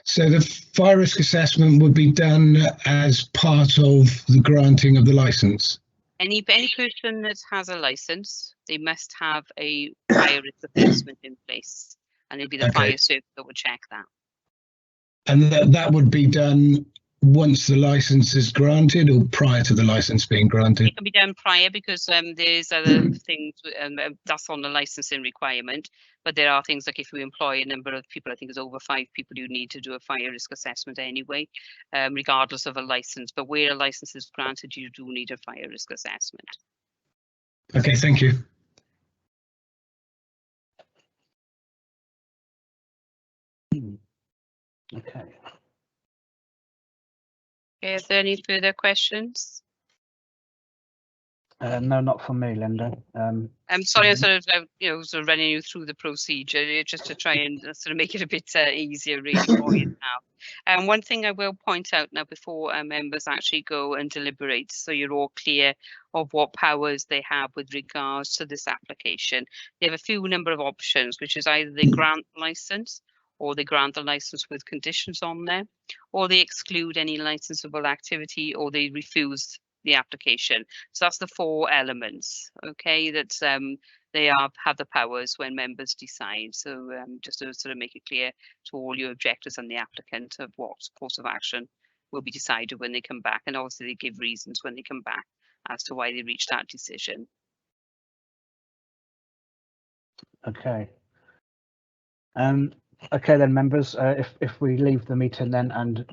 So the fire risk assessment would be done as part of the granting of the license? Any person that has a license, they must have a fire risk assessment in place, and it'd be the fire service that would check that. And that would be done once the license is granted or prior to the license being granted? It can be done prior, because there's other things that's on the licensing requirement, but there are things like if you employ a number of people, I think it's over 5 people, you need to do a fire risk assessment anyway, regardless of a license. But where a license is granted, you do need a fire risk assessment. Okay, thank you. Okay. Okay, is there any further questions? No, not from me, Linda. I'm sorry, I'm sort of running you through the procedure just to try and sort of make it a bit easier really for you now. And one thing I will point out now before members actually go and deliberate, so you're all clear of what powers they have with regards to this application. They have a few number of options, which is either they grant the license, or they grant the license with conditions on there, or they exclude any licensable activity, or they refuse the application. So that's the 4 elements, okay, that they have the powers when members decide. So just to sort of make it clear to all your objectors and the applicant of what course of action will be decided when they come back, and obviously they give reasons when they come back as to why they reached that decision. Okay. Okay then, members. If we leave the meeting then, and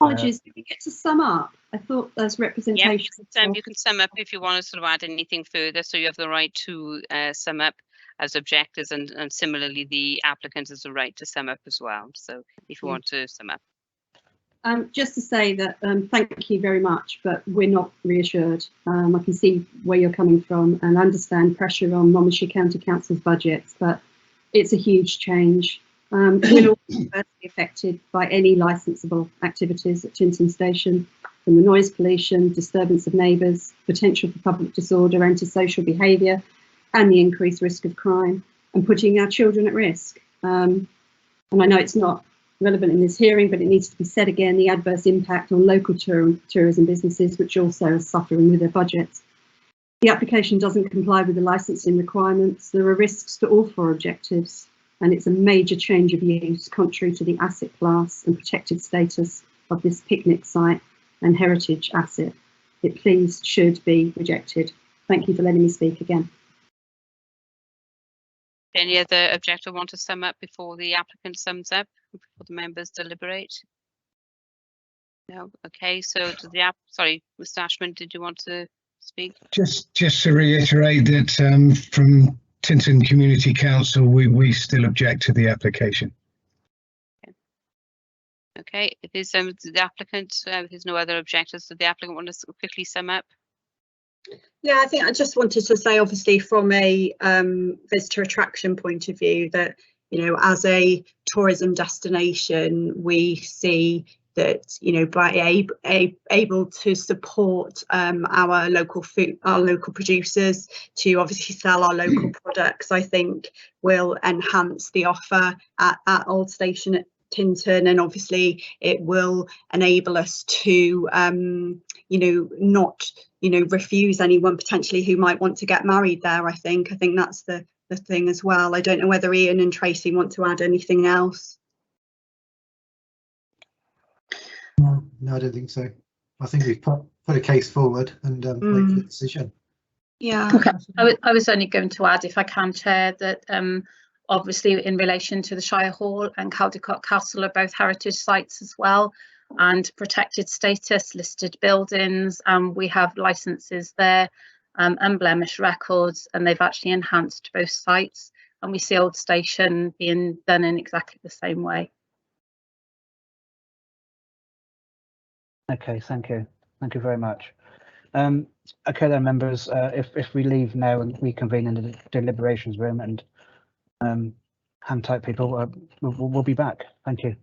apologies, did we get to sum up? I thought there's representation. Yeah, you can sum up if you want to sort of add anything further. So you have the right to sum up as objectors, and similarly the applicant has the right to sum up as well. So if you want to sum up. Just to say that thank you very much, but we're not reassured. I can see where you're coming from and understand pressure on Monmouthshire County Council's budgets, but it's a huge change. We're all personally affected by any licensable activities at Tinton Station, from the noise pollution, disturbance of neighbours, potential for public disorder, antisocial behaviour, and the increased risk of crime, and putting our children at risk. And I know it's not relevant in this hearing, but it needs to be said again, the adverse impact on local tourism businesses, which also are suffering with their budgets. The application doesn't comply with the licensing requirements. There are risks to all 4 objectives, and it's a major change of use contrary to the asset class and protected status of this picnic site and heritage asset. It should be rejected. Thank you for letting me speak again. Any other objector want to sum up before the applicant sums up, before the members deliberate? No. Okay. So does the sorry, Mr. Ashman, did you want to speak? Just to reiterate that from Tinton Community Council, we still object to the application. Okay. If there's the applicant, there's no other objectors, does the applicant want to quickly sum up? Yeah, I think I just wanted to say, obviously, from a visitor attraction point of view, that, you know, as a tourism destination, we see that, you know, by able to support our local food, our local producers, to obviously sell our local products, I think will enhance the offer at Old Station at Tinton, and obviously it will enable us to you know, not, you know, refuse anyone potentially who might want to get married there. I think that's the thing as well. I don't know whether Ian and Tracy want to add anything else. No, I don't think so. I think we've put a case forward and wait for the decision. Yeah. Okay. I was only going to add, if I can, Chair, that obviously in relation to the Shire Hall and Caldicot Castle are both heritage sites as well, and protected status, listed buildings, and we have licenses there, unblemished records, and they've actually enhanced both sites, and we see Old Station being done in exactly the same way. okay, thank you very much. Okay then, members, if we leave now and reconvene in the deliberations room, and hang tight, people, we'll be back. Thank you.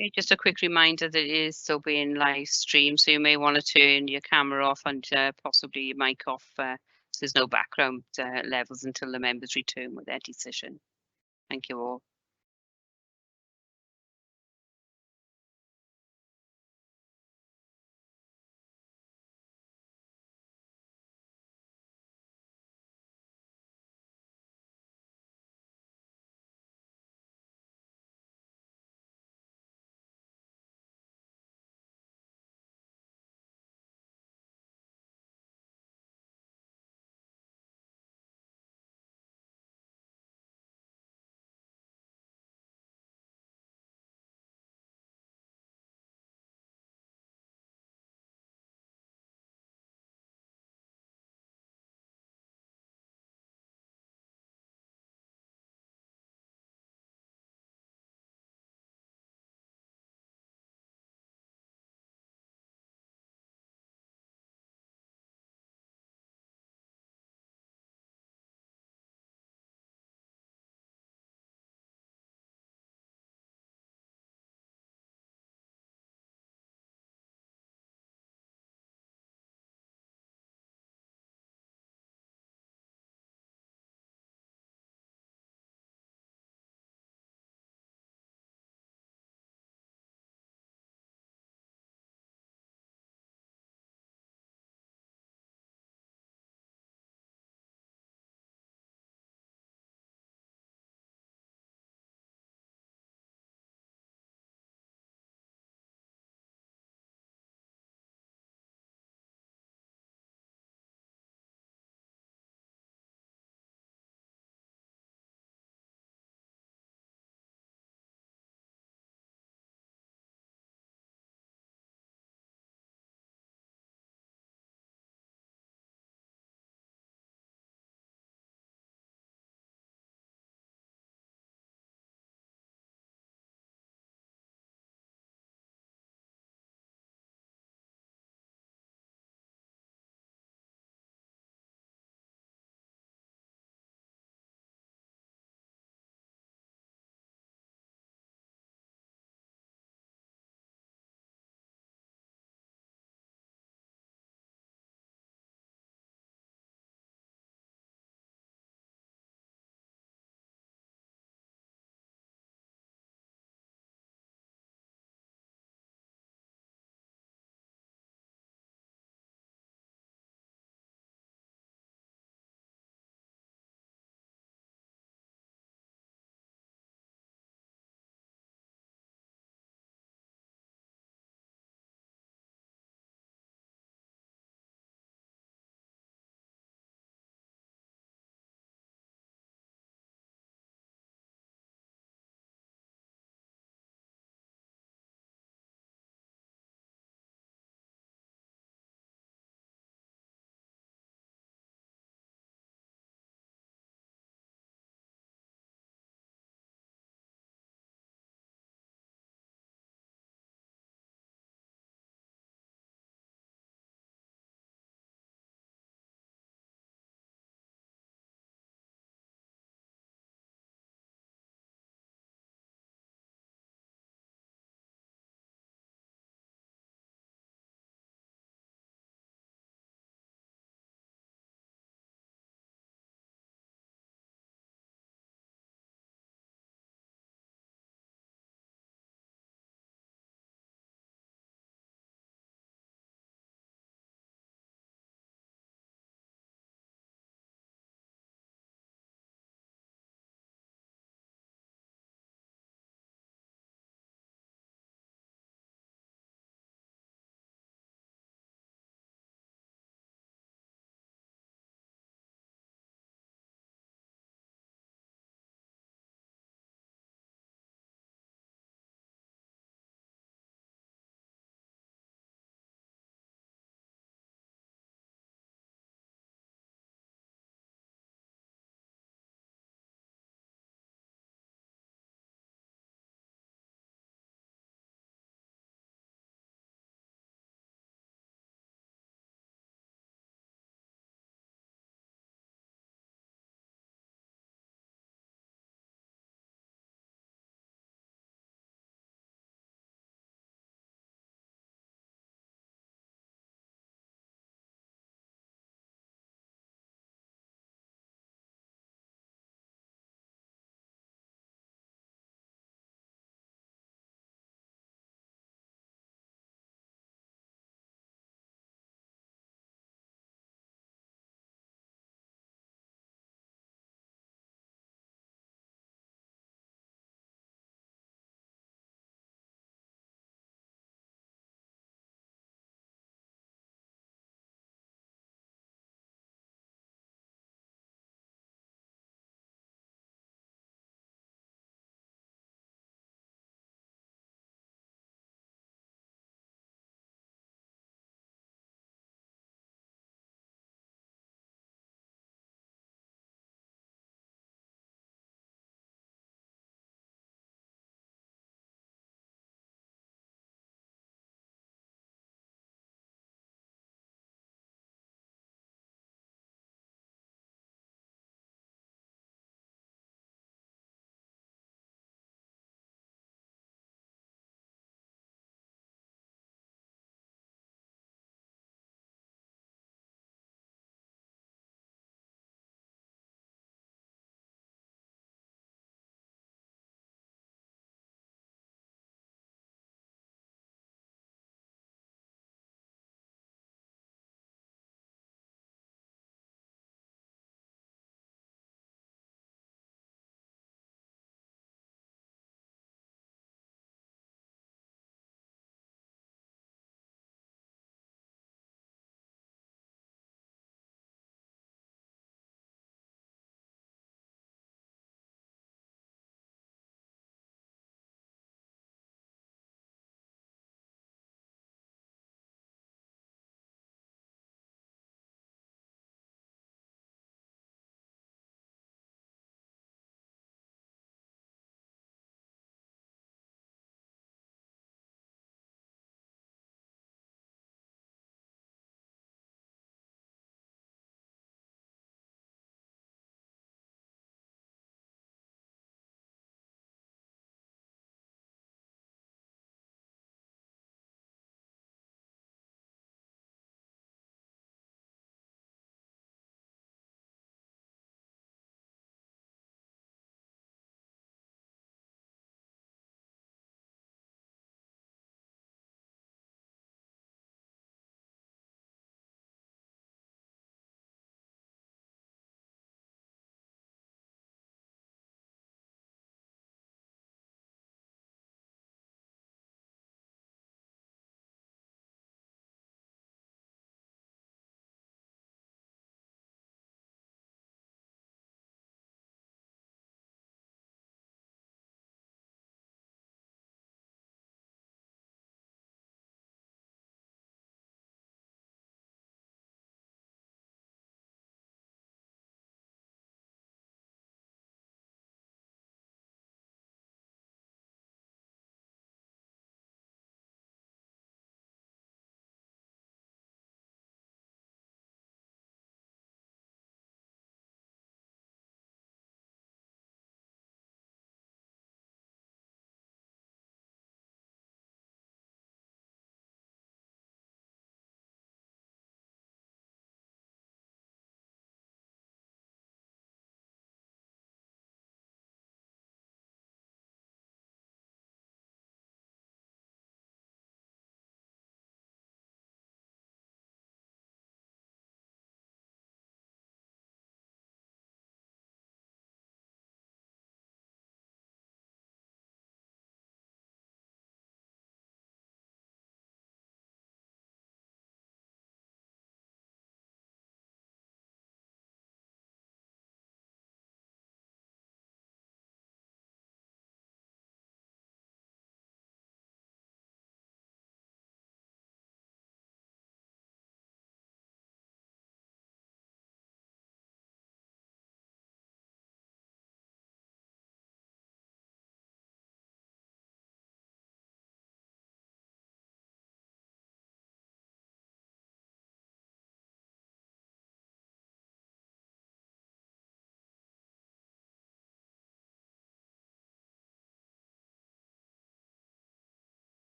Okay, just a quick reminder that it is still being live streamed, so you may want to turn your camera off and possibly your mic off, so there's no background levels until the members return with their decision. Thank you all.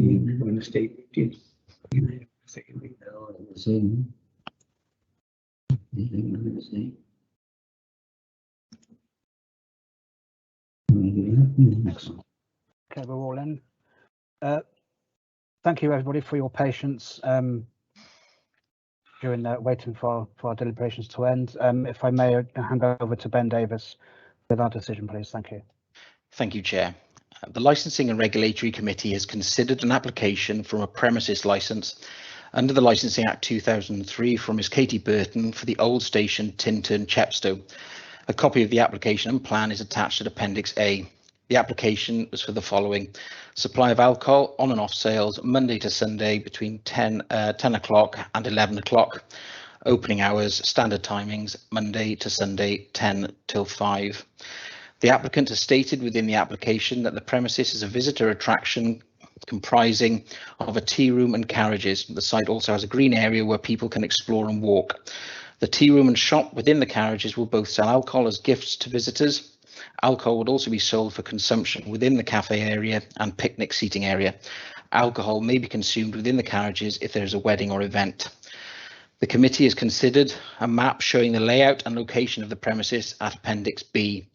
When the state did. Okay, we're all in. Thank you, everybody, for your patience during waiting for our deliberations to end. If I may hand over to Ben Davis with our decision, please. Thank you. Thank you, Chair. The Licensing and Regulatory Committee has considered an application for a premises licence under the Licensing Act 2003 from Ms Katie Burton for the old station Tinton, Chepstow. A copy of the application and plan is attached at Appendix A. The application was for the following: supply of alcohol on and off sales Monday to Sunday between 10 o'clock and 11 o'clock. Opening hours, standard timings, Monday to Sunday 10 till 5. The applicant has stated within the application that the premises is a visitor attraction comprising of a tea room and carriages. The site also has a green area where people can explore and walk. The tea room and shop within the carriages will both sell alcohol as gifts to visitors. Alcohol would also be sold for consumption within the cafe area and picnic seating area. Alcohol may be consumed within the carriages if there is a wedding or event. The committee has considered a map showing the layout and location of the premises at Appendix B.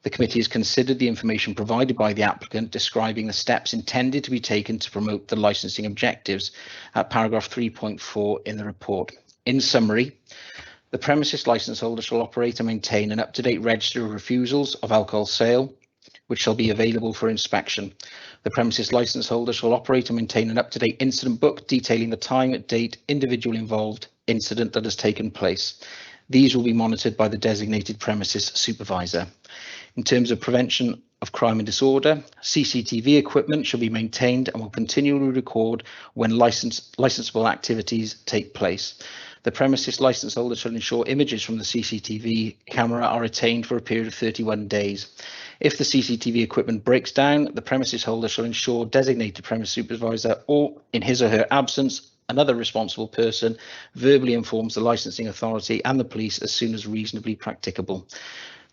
The committee has considered the information provided by the applicant describing the steps intended to be taken to promote the licensing objectives at paragraph 3.4 in the report. In summary, the premises licence holder shall operate and maintain an up-to-date register of refusals of alcohol sale, which shall be available for inspection. The premises licence holder shall operate and maintain an up-to-date incident book detailing the time, date, individual involved, incident that has taken place. These will be monitored by the designated premises supervisor. In terms of prevention of crime and disorder, CCTV equipment shall be maintained and will continually record when licensable activities take place. The premises licence holder shall ensure images from the CCTV camera are retained for a period of 31 days. If the CCTV equipment breaks down, the premises holder shall ensure designated premise supervisor, or in his or her absence, another responsible person, verbally informs the licensing authority and the police as soon as reasonably practicable.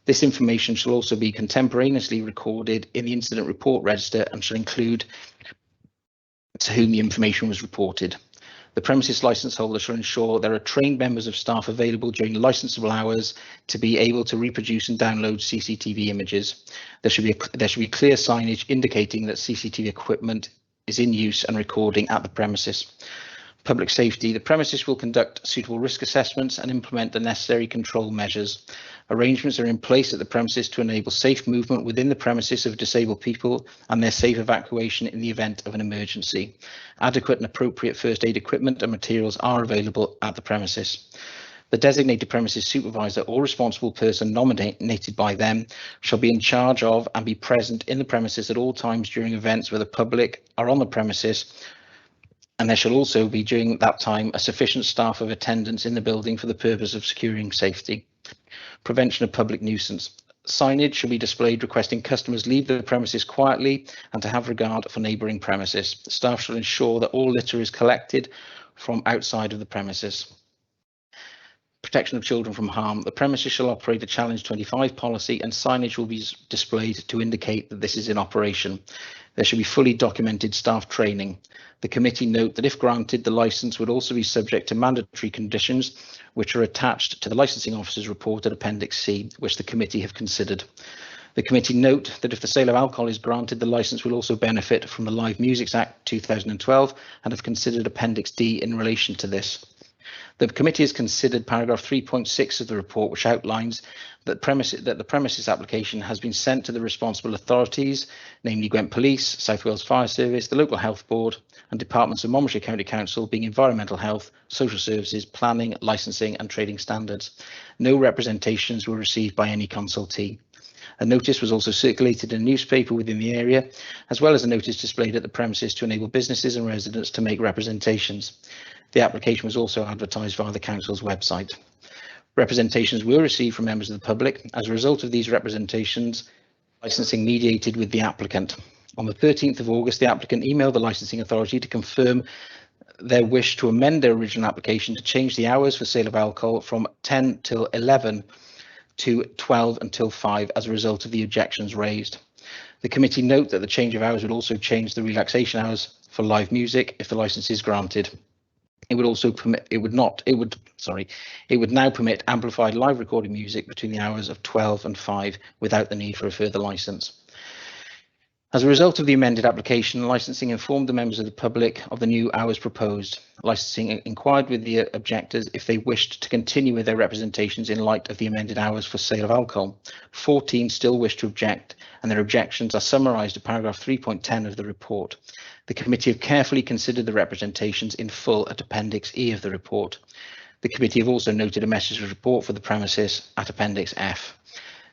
This information shall also be contemporaneously recorded in the incident report register and shall include to whom the information was reported. The premises licence holder shall ensure there are trained members of staff available during licensable hours to be able to reproduce and download CCTV images. There should be clear signage indicating that CCTV equipment is in use and recording at the premises. Public safety. The premises will conduct suitable risk assessments and implement the necessary control measures. Arrangements are in place at the premises to enable safe movement within the premises of disabled people and their safe evacuation in the event of an emergency. Adequate and appropriate first aid equipment and materials are available at the premises. The designated premises supervisor or responsible person nominated by them shall be in charge of and be present in the premises at all times during events where the public are on the premises, and there shall also be during that time a sufficient staff of attendance in the building for the purpose of securing safety. Prevention of public nuisance. Signage shall be displayed requesting customers leave the premises quietly and to have regard for neighbouring premises. Staff shall ensure that all litter is collected from outside of the premises. Protection of children from harm. The premises shall operate a Challenge 25 policy and signage will be displayed to indicate that this is in operation. There should be fully documented staff training. The committee note that if granted, the licence would also be subject to mandatory conditions which are attached to the licensing officer's report at Appendix C, which the committee have considered. The committee note that if the sale of alcohol is granted, the licence will also benefit from the Live Music Act 2012 and have considered Appendix D in relation to this. The committee has considered paragraph 3.6 of the report, which outlines that the premises application has been sent to the responsible authorities, namely Gwent Police, South Wales Fire Service, the Local Health Board and departments of Monmouthshire County Council, being Environmental Health, Social Services, Planning, Licensing and Trading Standards. No representations were received by any consultee. A notice was also circulated in a newspaper within the area, as well as a notice displayed at the premises to enable businesses and residents to make representations. The application was also advertised via the council's website. Representations were received from members of the public. As a result of these representations, licensing mediated with the applicant. On the 13th of August, the applicant emailed the licensing authority to confirm their wish to amend their original application to change the hours for sale of alcohol from 10 till 11 to 12 until 5 as a result of the objections raised. The committee note that the change of hours would also change the relaxation hours for live music if the license is granted. It would also permit, it would now permit amplified live recorded music between the hours of 12 and 5 without the need for a further license. As a result of the amended application, licensing informed the members of the public of the new hours proposed. Licensing inquired with the objectors if they wished to continue with their representations in light of the amended hours for sale of alcohol. 14 still wish to object, and their objections are summarised at paragraph 3.10 of the report. The committee have carefully considered the representations in full at Appendix E of the report. The committee have also noted a message report for the premises at Appendix F.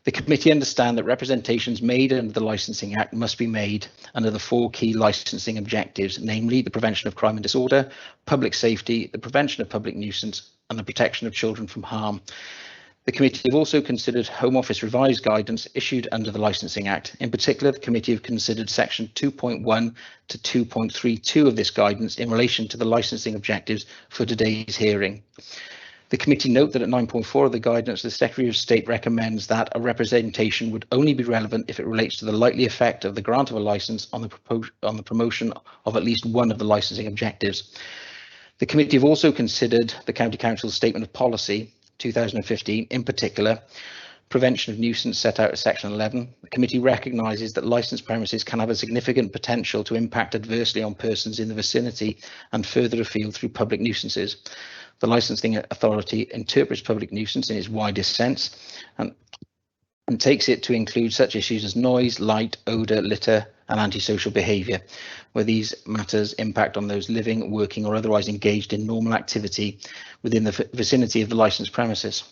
The committee understand that representations made under the Licensing Act must be made under the 4 key licensing objectives, namely the prevention of crime and disorder, public safety, the prevention of public nuisance, and the protection of children from harm. The committee have also considered Home Office revised guidance issued under the Licensing Act. In particular, the committee have considered section 2.1 to 2.32 of this guidance in relation to the licensing objectives for today's hearing. The committee note that at 9.4 of the guidance, the Secretary of State recommends that a representation would only be relevant if it relates to the likely effect of the grant of a licence on the promotion of at least one of the licensing objectives. The committee have also considered the County Council's Statement of Policy 2015, in particular, prevention of nuisance set out at section 11. The committee recognises that licensed premises can have a significant potential to impact adversely on persons in the vicinity and further afield through public nuisances. The licensing authority interprets public nuisance in its widest sense and takes it to include such issues as noise, light, odour, litter and antisocial behaviour, where these matters impact on those living, working or otherwise engaged in normal activity within the vicinity of the licensed premises.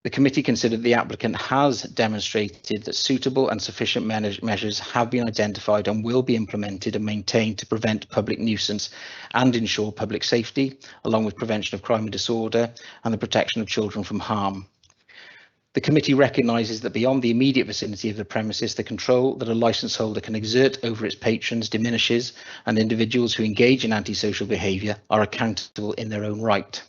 The committee considered the applicant has demonstrated that suitable and sufficient measures have been identified and will be implemented and maintained to prevent public nuisance and ensure public safety, along with prevention of crime and disorder and the protection of children from harm. The committee recognises that beyond the immediate vicinity of the premises, the control that a licence holder can exert over its patrons diminishes, and individuals who engage in antisocial behaviour are accountable in their own right.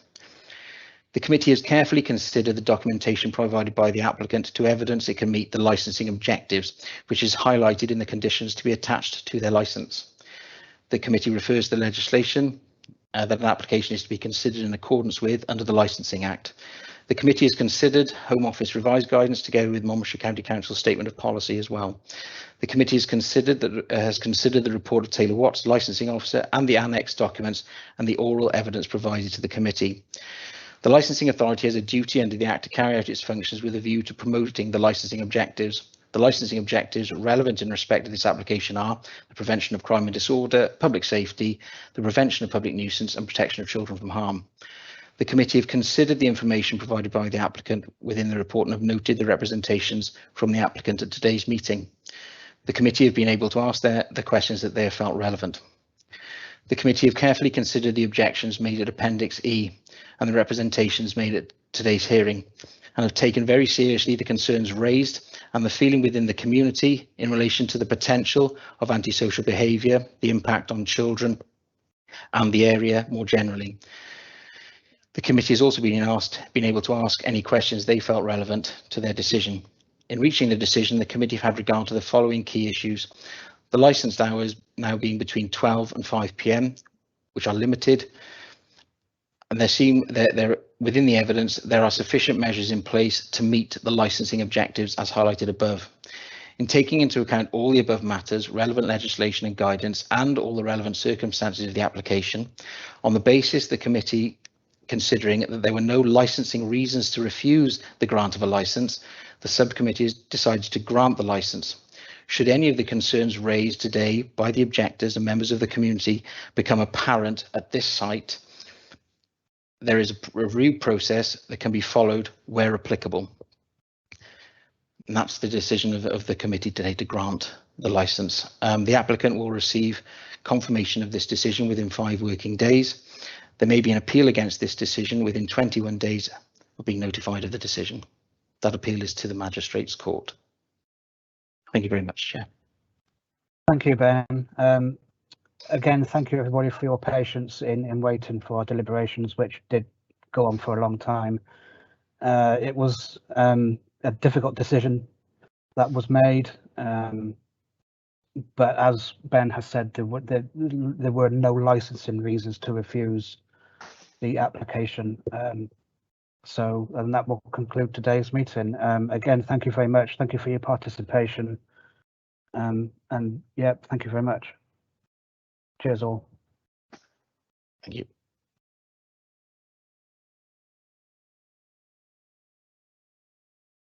The committee has carefully considered the documentation provided by the applicant to evidence it can meet the licensing objectives, which is highlighted in the conditions to be attached to their licence. The committee refers to the legislation that an application is to be considered in accordance with under the Licensing Act. The committee has considered Home Office revised guidance together with Monmouthshire County Council Statement of Policy as well. The committee has considered the report of Taylor Watts, Licensing Officer, and the annexed documents and the oral evidence provided to the committee. The Licensing Authority has a duty under the Act to carry out its functions with a view to promoting the licensing objectives. The licensing objectives relevant in respect of this application are the prevention of crime and disorder, public safety, the prevention of public nuisance and protection of children from harm. The committee have considered the information provided by the applicant within the report and have noted the representations from the applicant at today's meeting. The committee have been able to ask the questions that they have felt relevant. The committee have carefully considered the objections made at Appendix E and the representations made at today's hearing, and have taken very seriously the concerns raised and the feeling within the community in relation to the potential of antisocial behaviour, the impact on children and the area more generally. The committee has also been able to ask any questions they felt relevant to their decision. In reaching the decision, the committee have had regard to the following key issues: the licensed hours now being between 12 and 5 p.m, which are limited, and within the evidence there are sufficient measures in place to meet the licensing objectives as highlighted above. In taking into account all the above matters, relevant legislation and guidance, and all the relevant circumstances of the application, on the basis the committee considering that there were no licensing reasons to refuse the grant of a licence, the subcommittee has decided to grant the licence. Should any of the concerns raised today by the objectors and members of the community become apparent at this site, there is a review process that can be followed where applicable. And that's the decision of the committee today to grant the licence. The applicant will receive confirmation of this decision within 5 working days. There may be an appeal against this decision within 21 days of being notified of the decision. That appeal is to the Magistrates' Court. Thank you very much, Chair. Thank you, Ben. Again, thank you everybody for your patience in waiting for our deliberations, which did go on for a long time. It was a difficult decision that was made. but as Ben has said, there were no licensing reasons to refuse the application. And that will conclude today's meeting. Again, thank you very much. Thank you for your participation. And yeah, thank you very much. Cheers all. Thank you.